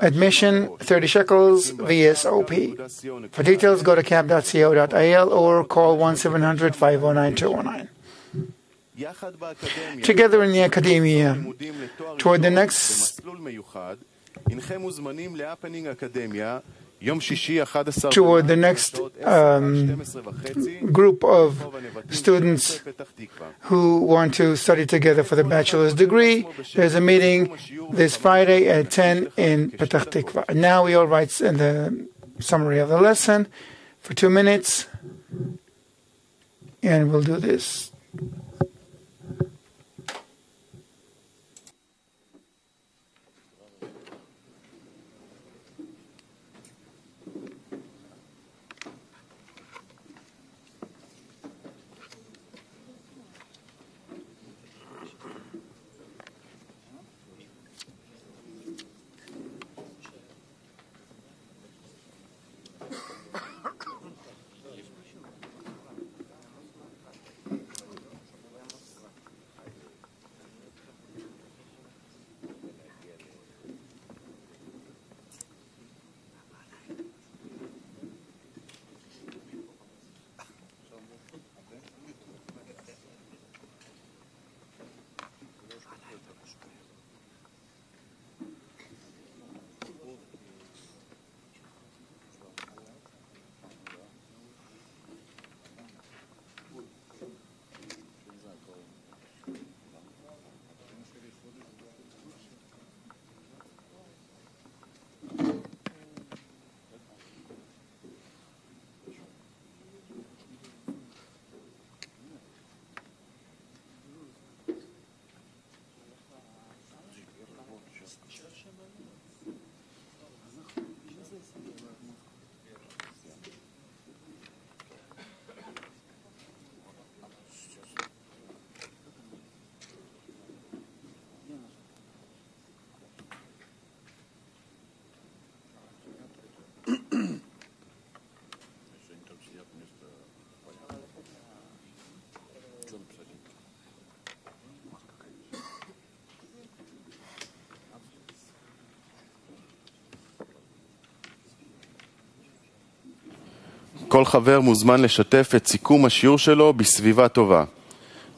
Admission 30 shekels VSOP. For details, go to kab.co.il or call 1-700-509-209. Together in the academia, toward the next group of students who want to study together for the bachelor's degree. There's a meeting this Friday at 10 in Petach Tikva. And now we all write in the summary of the lesson for 2 minutes, and we'll do this. כל חבר מוזמן לשתף את סיכום השיעור שלו בסביבה טובה.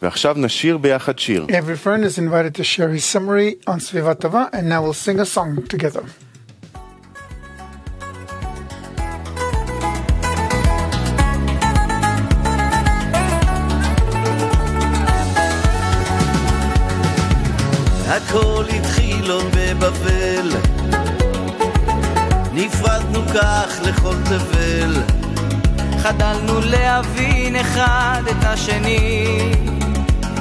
ועכשיו נשיר ביחד שיר. Every friend is invited to share his summary on Sviva Tova, and now we'll sing a song together. הכל התחיל עוד בבבל, נפרדנו כך לכל תבל, חדלנו להבין אחד את השני,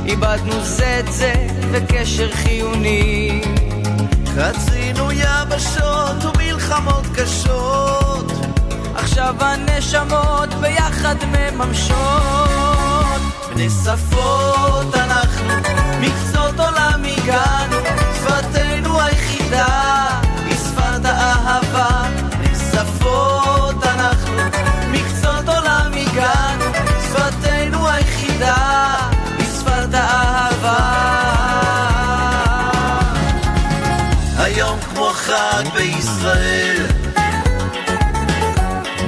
איבדנו זה את זה וקשר חיוני, חצינו יבשות ומלחמות קשות, עכשיו הנשמות ביחד מממשות, בני שפות אנחנו, מקצות עולם הגענו, שפתנו היחידה היא שפת האהבה, בני שפות אנחנו, מקצות עולם הגענו, שפתנו היחידה היא שפת האהבה. היום כמו חג בישראל,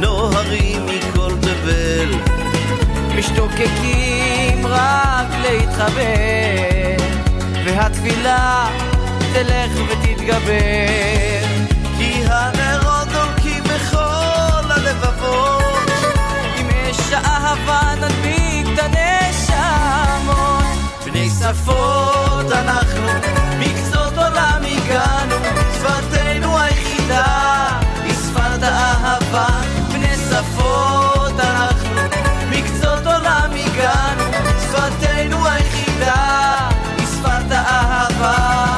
נוהרים מכל תבל, משתוקקים רק להתחבר, והתפילה תלך ותתגבר, כי הנרות דולקים בכל הלבבות, עם אש האהבה נדביק את הנשמות, בני שפות אנחנו, מקצות עולם הגענו, שפתנו היחידה היא שפת האהבה, בני שפות אנחנו, מקצות עולם הגענו, שפתנו היחידה היא שפת האהבה.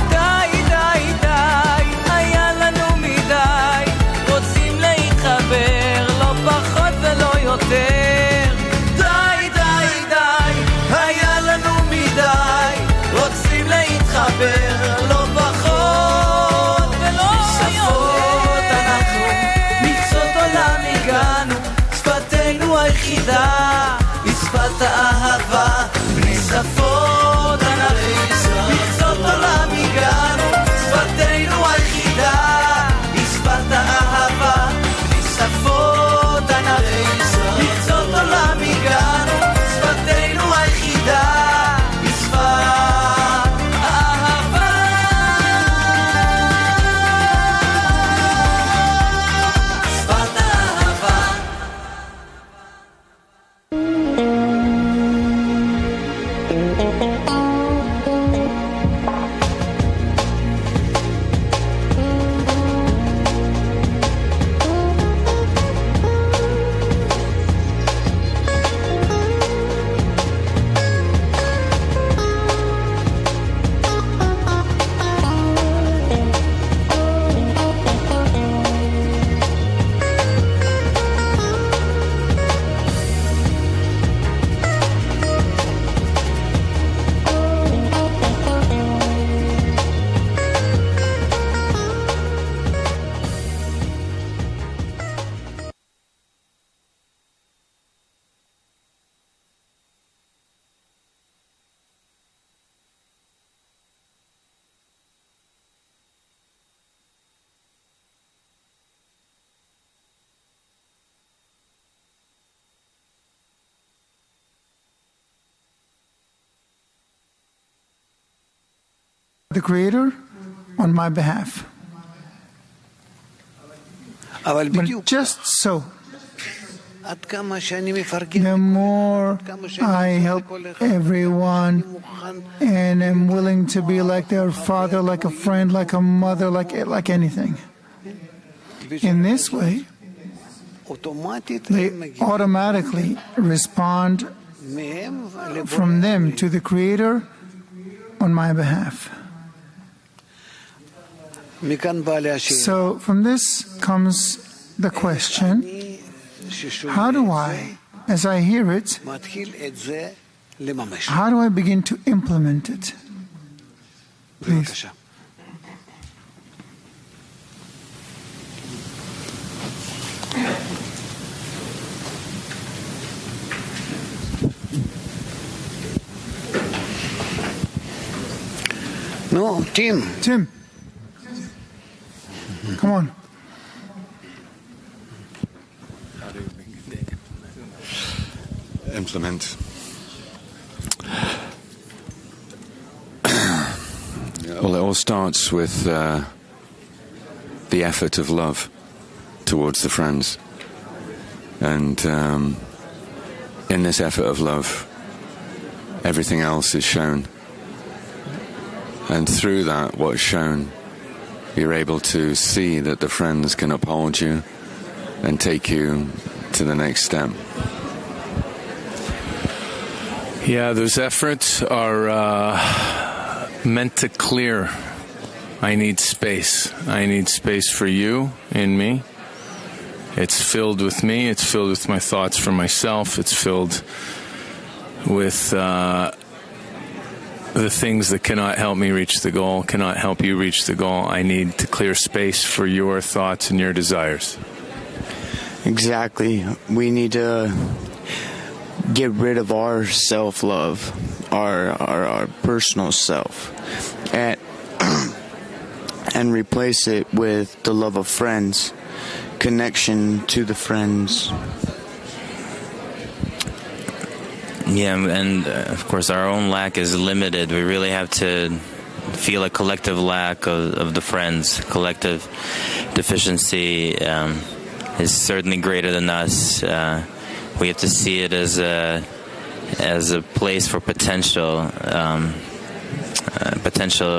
די די די, היה לנו מדי, רוצים להתחבר, לא פחות ולא יותר. די די די, היה לנו מדי, רוצים להתחבר, לא פחות ולא יותר. אנחנו, מקצות עולם הגענו, שפתנו היחידה היא שפת האהבה, בני שפות אנחנו, מקצות עולם הגענו, שפתנו היחידה היא שפת האהבה, בני שפות אנחנו, מקצות עולם הגענו, שפתנו היחידה היא שפת האהבה. שפת האהבה. The Creator on my behalf. But just so, the more I help everyone and am willing to be like their father, like a friend, like a mother, like anything. In this way, they automatically respond from them to the Creator on my behalf. So from this comes the question, how do I, as I hear it, how do I begin to implement it? Please. No, Tim. Come on. implement. Well, it all starts with the effort of love towards the friends. And in this effort of love, everything else is shown. And through that, what's shown, you're able to see that the friends can uphold you and take you to the next step. Yeah, those efforts are meant to clear. I need space. I need space for you in me. It's filled with me. It's filled with my thoughts for myself. It's filled with the things that cannot help me reach the goal, cannot help you reach the goal. I need to clear space for your thoughts and your desires. Exactly. We need to get rid of our self-love, our personal self, and replace it with the love of friends, connection to the friends. Yeah, and of course our own lack is limited. We really have to feel a collective lack of the friends. Collective deficiency is certainly greater than us. We have to see it as a place for potential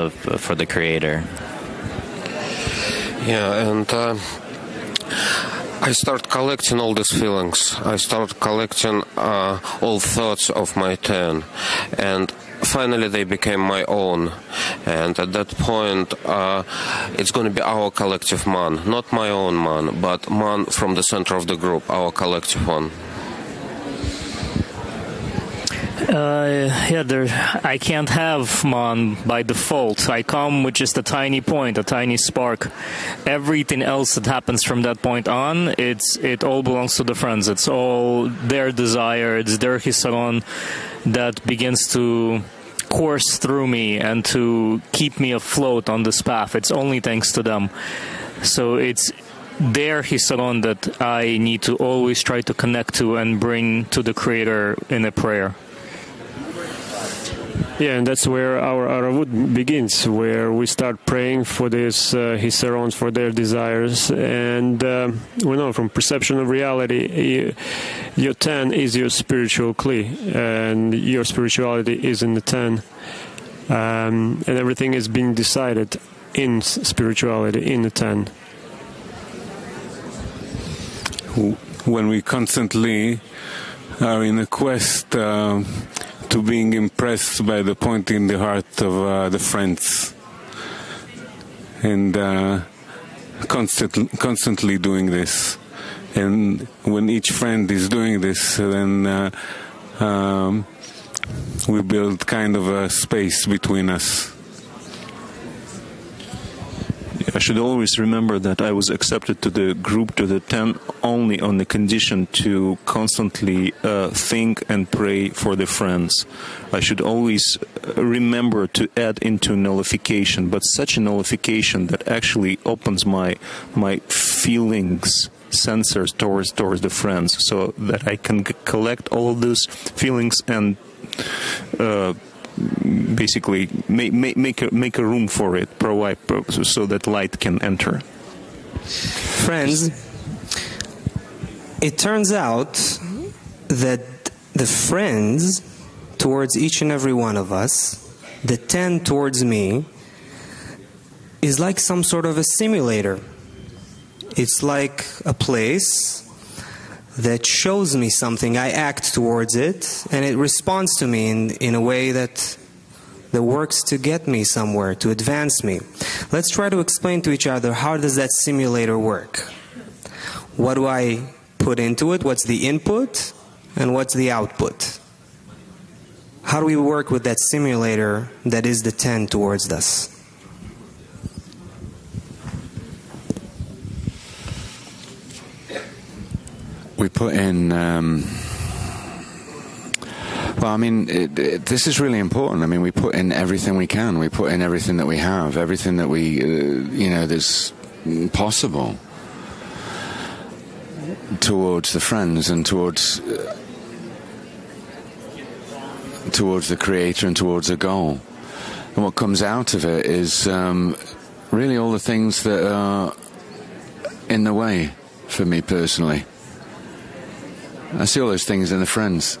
for the Creator. Yeah, and I start collecting all these feelings. I start collecting all thoughts of my 10, and finally they became my own. And at that point, it's going to be our collective man, not my own man, but man from the center of the group, our collective one. I can't have man by default. I come with just a tiny point, a tiny spark. Everything else that happens from that point on, it all belongs to the friends. It's all their desire. It's their hisaron that begins to course through me and to keep me afloat on this path. It's only thanks to them. So it's their hisaron that I need to always try to connect to and bring to the Creator in a prayer. Yeah, and that's where our aravut begins, where we start praying for this hisarons, for their desires. And we know from perception of reality, your 10 is your spiritual kli, and your spirituality is in the 10. And everything is being decided in spirituality, in the 10. When we constantly are in a quest to being impressed by the point in the heart of the friends, and constantly doing this, and when each friend is doing this, then we build kind of a space between us. I should always remember that I was accepted to the group, to the 10, only on the condition to constantly think and pray for the friends. I should always remember to add into nullification, but such a nullification that actually opens my feelings, sensors towards the friends, so that I can collect all of those feelings and basically make a room for it, provide so that light can enter. Friends, it turns out that the friends towards each and every one of us, the 10 towards me, is like some sort of a simulator. It's like a place that shows me something, I act towards it, and it responds to me in a way that works to get me somewhere, to advance me. Let's try to explain to each other, how does that simulator work? What do I put into it? What's the input? And what's the output? How do we work with that simulator that is the 10 towards us? We put in, this is really important. I mean, we put in everything we can. We put in everything that we have, everything that we, that's possible towards the friends and towards towards the Creator and towards a goal. And what comes out of it is really all the things that are in the way for me personally. I see all those things in the friends.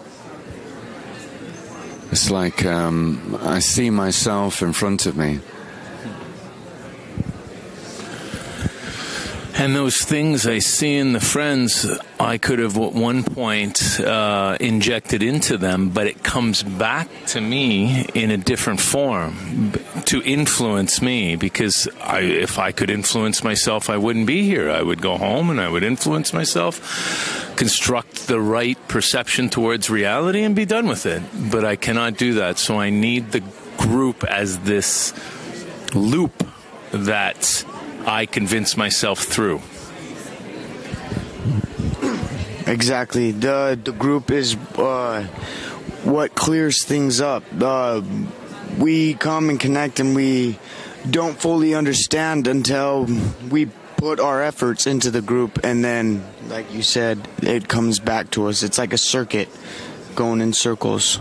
It's like I see myself in front of me. And those things I see in the friends, I could have at one point injected into them, but it comes back to me in a different form to influence me, because if I could influence myself, I wouldn't be here. I would go home and I would influence myself, construct the right perception towards reality and be done with it. But I cannot do that, so I need the group as this loop that I convince myself through. Exactly. The group is what clears things up. We come and connect, and we don't fully understand until we put our efforts into the group, and then, like you said, it comes back to us. It's like a circuit going in circles.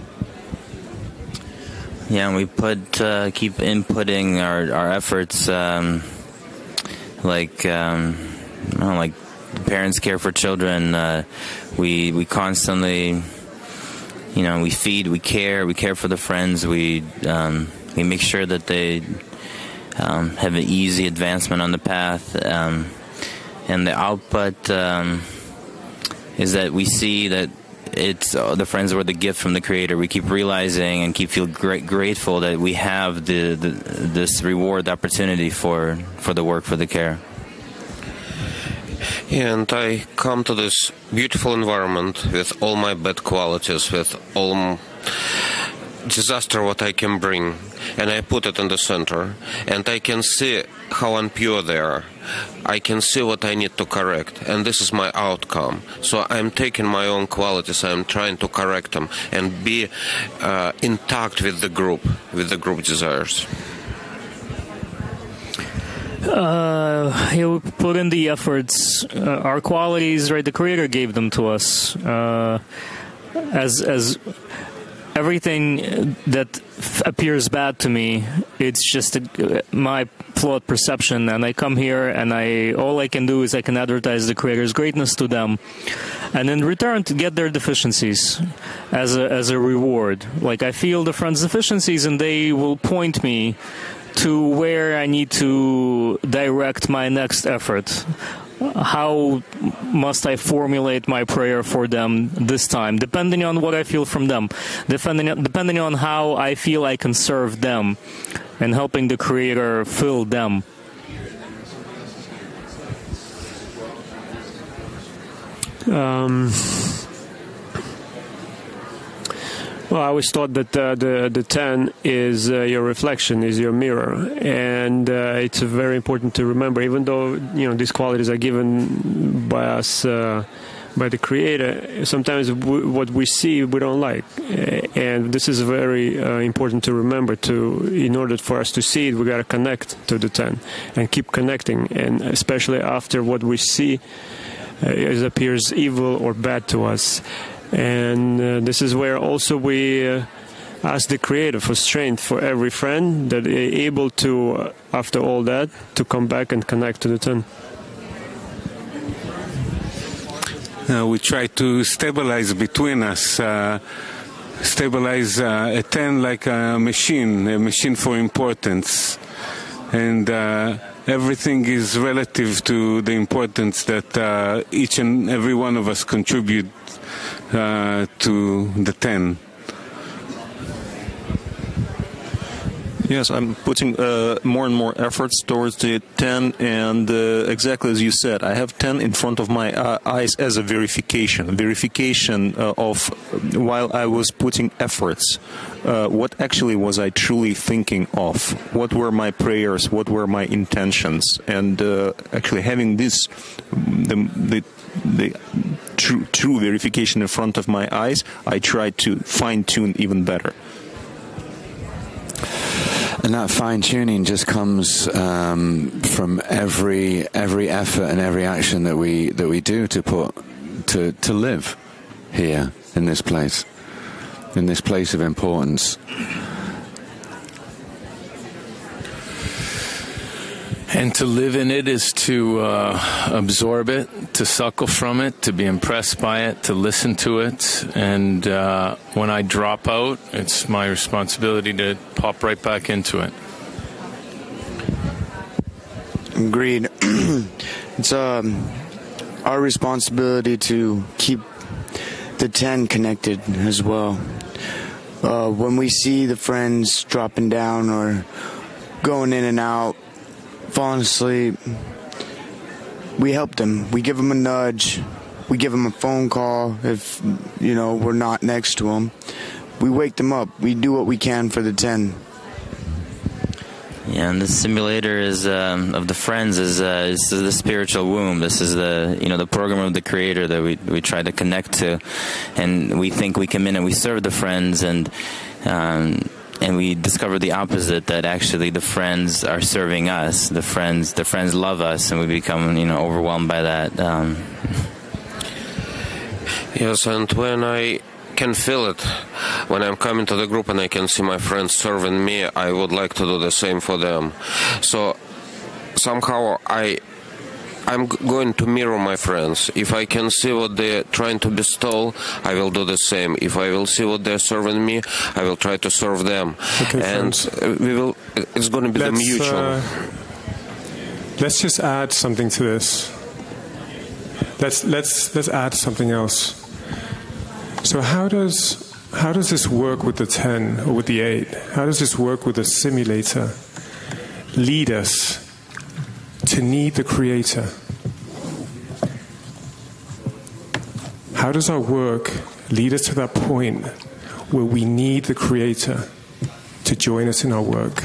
Yeah, and we keep inputting our efforts. Like parents care for children. We constantly, we feed, we care for the friends. We make sure that they have an easy advancement on the path. And the output is that we see that it's the friends were the gift from the Creator. We keep realizing and keep feeling grateful that we have this reward opportunity for the work, for the care. And I come to this beautiful environment with all my bad qualities, with all disaster what I can bring, and I put it in the center, and I can see how impure they are. I can see what I need to correct, and this is my outcome. So I'm taking my own qualities, I'm trying to correct them and be intact with the group desires. We put in the efforts. Our qualities, right? The Creator gave them to us. As everything that appears bad to me, it's just my flawed perception, and I come here and all I can do is I can advertise the Creator's greatness to them, and in return to get their deficiencies as a reward. Like, I feel the friends' deficiencies, and they will point me to where I need to direct my next effort. How must I formulate my prayer for them this time, depending on what I feel from them, depending on how I feel I can serve them, and helping the Creator fill them. Well, I always thought that the 10 is your reflection, is your mirror, and it's very important to remember. Even though these qualities are given by us, by the Creator, sometimes what we see we don't like, and this is very important to remember. In order for us to see it, we got to connect to the 10 and keep connecting, and especially after what we see it appears evil or bad to us. And this is where also we ask the Creator for strength for every friend that is able to, after all that, to come back and connect to the 10. We try to stabilize between us, stabilize a 10 like a machine for importance. And everything is relative to the importance that each and every one of us contribute to the 10. Yes, I'm putting more and more efforts towards the 10, and exactly as you said, I have 10 in front of my eyes as a verification of while I was putting efforts, what actually was I truly thinking of, what were my prayers, what were my intentions, and actually having this, the true verification in front of my eyes, I try to fine-tune even better. And that fine-tuning just comes from every effort and every action that we do to live here in this place. in this place of importance. And to live in it is to absorb it, to suckle from it, to be impressed by it, to listen to it. And when I drop out, it's my responsibility to pop right back into it. Agreed. It's our responsibility to keep the 10 connected as well. When we see the friends dropping down or going in and out, falling asleep, we help them. We give them a nudge. We give them a phone call if, we're not next to them. We wake them up. We do what we can for the 10. Yeah, and the simulator is of the friends is the spiritual womb. This is the program of the Creator that we try to connect to, and we think we come in and we serve the friends, and we discover the opposite, that actually the friends are serving us. The friends love us, and we become overwhelmed by that. Yes, and when I can feel it, when I'm coming to the group and I can see my friends serving me, I would like to do the same for them. So somehow I'm going to mirror my friends. If I can see what they're trying to bestow, I will do the same. If I will see what they're serving me, I will try to serve them. Okay, and it's going to be the mutual. Let's just add something to this. Let's add something else. So how does this work with the 10 or with the 8? How does this work with the simulator? Lead us to need the Creator. How does our work lead us to that point where we need the Creator to join us in our work?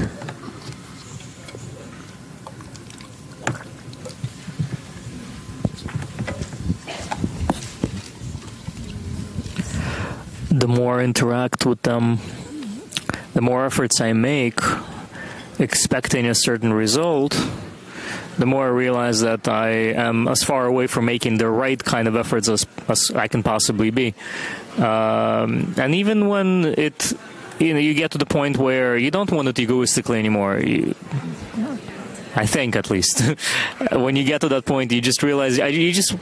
The more I interact with them, the more efforts I make, expecting a certain result, the more I realize that I am as far away from making the right kind of efforts as I can possibly be. And even when you get to the point where you don't want it egoistically anymore, I think, at least, when you get to that point, you just realize you just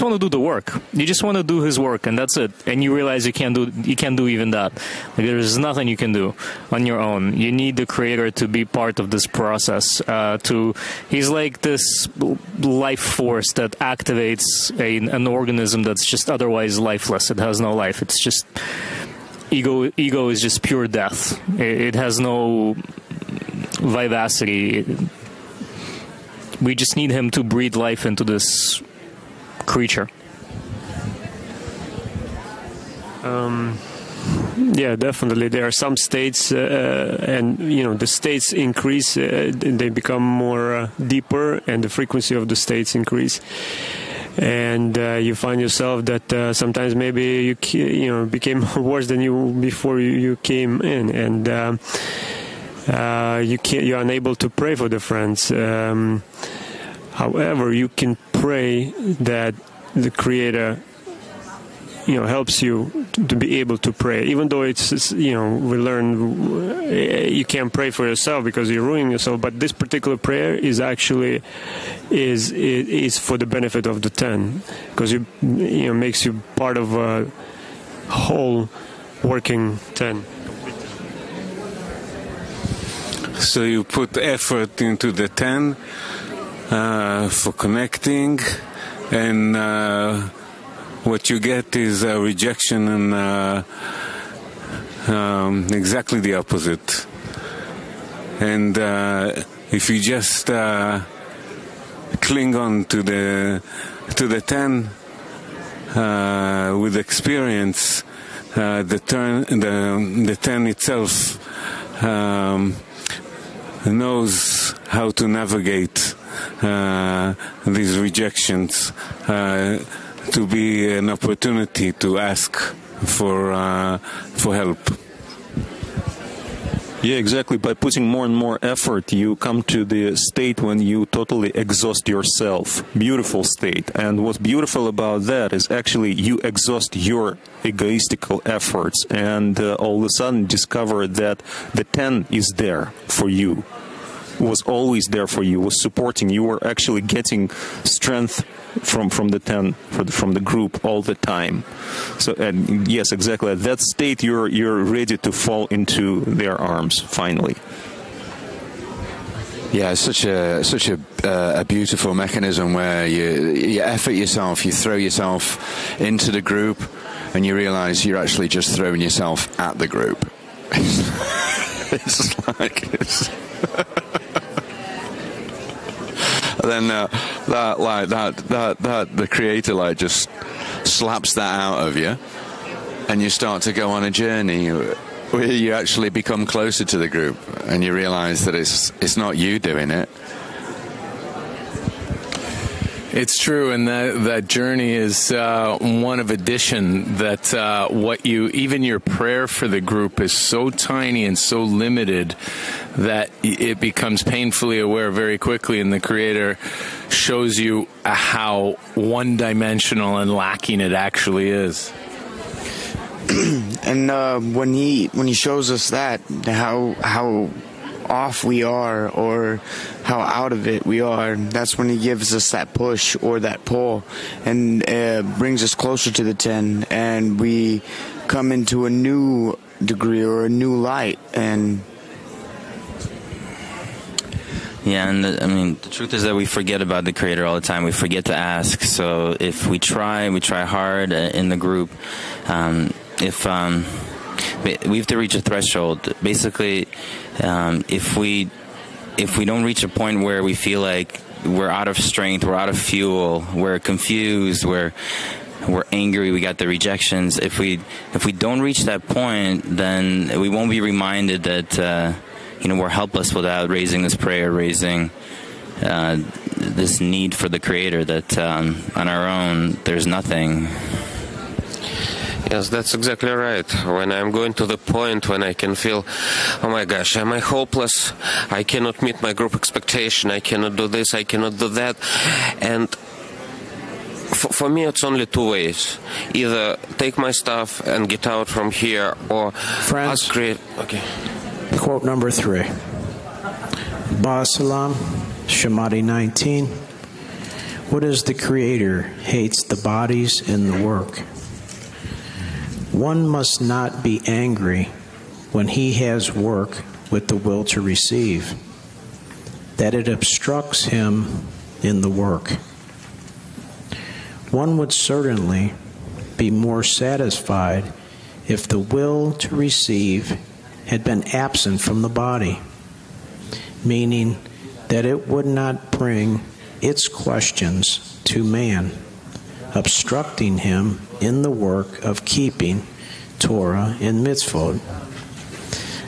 want to do the work. You just want to do His work, and that's it. And you realize you can't do even that. Like, there's nothing you can do on your own. You need the Creator to be part of this process. He's like this life force that activates an organism that's just otherwise lifeless. It has no life. It's just ego is just pure death. It has no vivacity. We just need Him to breathe life into this creature. Yeah, definitely. There are some states, and the states increase. They become more deeper, and the frequency of the states increase. And you find yourself that sometimes maybe you became worse than you before you came in, and you're unable to pray for the friends. However, you can pray that the Creator, helps you to be able to pray. Even though it's we learn you can't pray for yourself because you're ruining yourself. But this particular prayer is actually is for the benefit of the 10, because it makes you part of a whole working 10. So you put effort into the 10 for connecting, and what you get is a rejection and exactly the opposite. And if you just cling on to the 10 with experience, the 10 itself knows how to navigate these rejections, to be an opportunity to ask for help. Yeah, exactly. By putting more and more effort, you come to the state when you totally exhaust yourself. Beautiful state. And what's beautiful about that is actually you exhaust your egoistical efforts and all of a sudden discover that the 10 is there for you. Was always there for you, was supporting you, were actually getting strength from the 10, from the group all the time. So and yes, exactly. At that state, you're ready to fall into their arms finally. Yeah, it's such a beautiful mechanism where you effort yourself, you throw yourself into the group, and you realize you're actually just throwing yourself at the group. It's like then the creator just slaps that out of you, and you start to go on a journey where you actually become closer to the group, and you realize that it's not you doing it. It's true, and that journey is one of addition. That even your prayer for the group is so tiny and so limited that it becomes painfully aware very quickly, and the Creator shows you how one-dimensional and lacking it actually is. And when he shows us that, how off we are or how out of it we are, that's when he gives us that push or that pull and brings us closer to the 10, and we come into a new degree or a new light. And yeah, and the truth is that we forget about the Creator all the time. We forget to ask. So if we try hard in the group, we have to reach a threshold. Basically, if we don't reach a point where we feel like we're out of strength, we're out of fuel, we're confused, we're angry, we got the rejections. If we don't reach that point, then we won't be reminded that we're helpless without raising this prayer, raising this need for the Creator. That on our own there's nothing. Yes, that's exactly right. When I'm going to the point when I can feel, oh my gosh, am I hopeless? I cannot meet my group expectation. I cannot do this. I cannot do that. And for me, it's only two ways. Either take my stuff and get out from here, or Friends, create. Okay. Quote number 3. Ba'asalam, Shemati 19. What is the Creator hates the bodies in the work. One must not be angry when he has work with the will to receive, that it obstructs him in the work. One would certainly be more satisfied if the will to receive had been absent from the body, meaning that it would not bring its questions to man, obstructing him in the work of keeping Torah and mitzvot.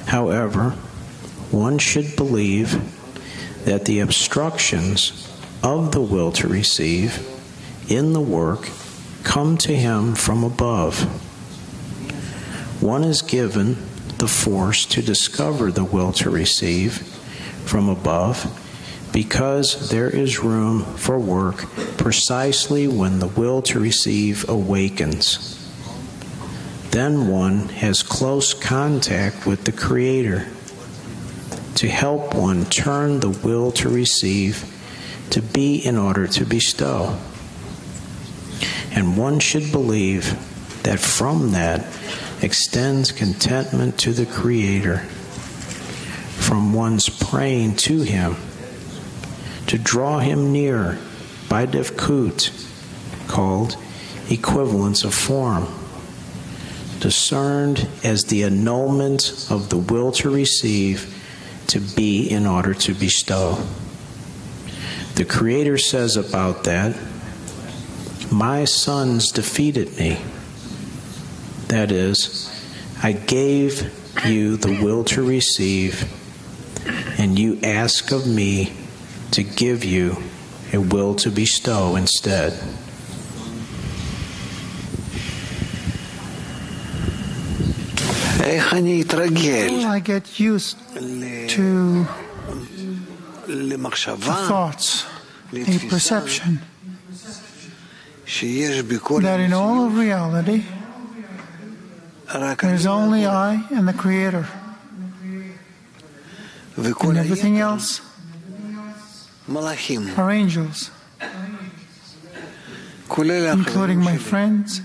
However, one should believe that the obstructions of the will to receive in the work come to him from above. One is given the force to discover the will to receive from above because there is room for work precisely when the will to receive awakens. Then one has close contact with the Creator to help one turn the will to receive to be in order to bestow. And one should believe that from that extends contentment to the Creator, from one's praying to Him, to draw Him near by Devkut, called equivalence of form, discerned as the annulment of the will to receive to be in order to bestow. The Creator says about that, "My sons defeated me." That is, I gave you the will to receive, and you ask of me to give you a will to bestow instead. I get used to thoughts, a perception that in all of reality there is only I and the Creator, and everything else are angels, including my friends.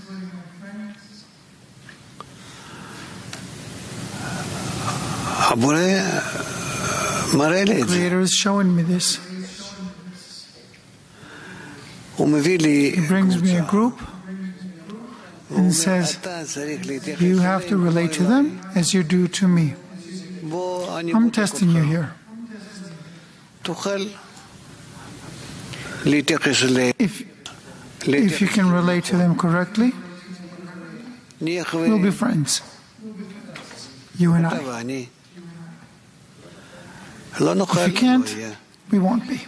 The Creator is showing me this. He brings me a group and says, you have to relate to them as you do to me. I'm testing you here. If you can relate to them correctly, we'll be friends. You and I. If you can't, we won't be.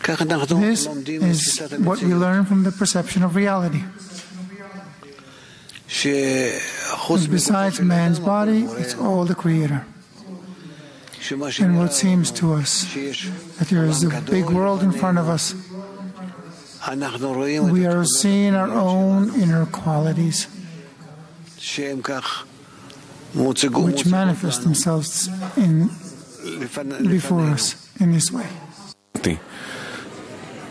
This is what we learn from the perception of reality. And besides man's body, it's all the Creator. And what seems to us that there is a big world in front of us, we are seeing our own inner qualities, which manifest themselves before us in this way.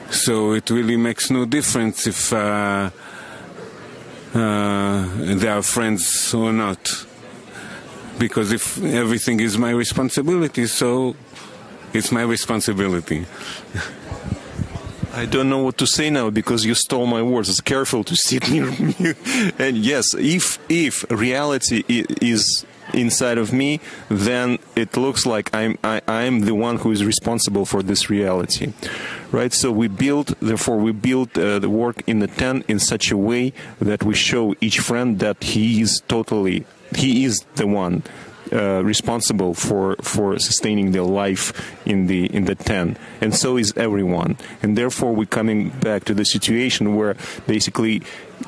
So it really makes no difference if they are friends or not. Because if everything is my responsibility, so it's my responsibility. I don't know what to say now because you stole my words. It's careful to sit near me. And yes, if reality is inside of me, then it looks like I'm the one who is responsible for this reality, right? So we build the work in the 10 in such a way that we show each friend that he is the one responsible for sustaining their life in the 10, and so is everyone. And therefore we're coming back to the situation where basically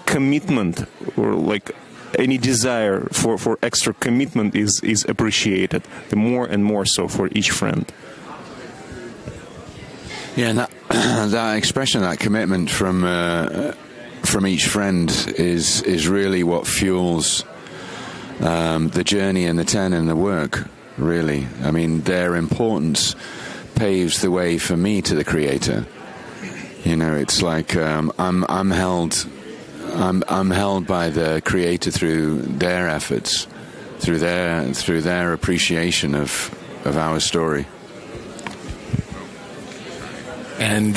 commitment, or like any desire for extra commitment, is appreciated, the more and more so for each friend. Yeah, and that expression, that commitment from each friend is really what fuels the journey and the 10 and the work, really. I mean, their importance paves the way for me to the Creator. You know, it's like I'm held by the Creator through their efforts, through their appreciation of our story. And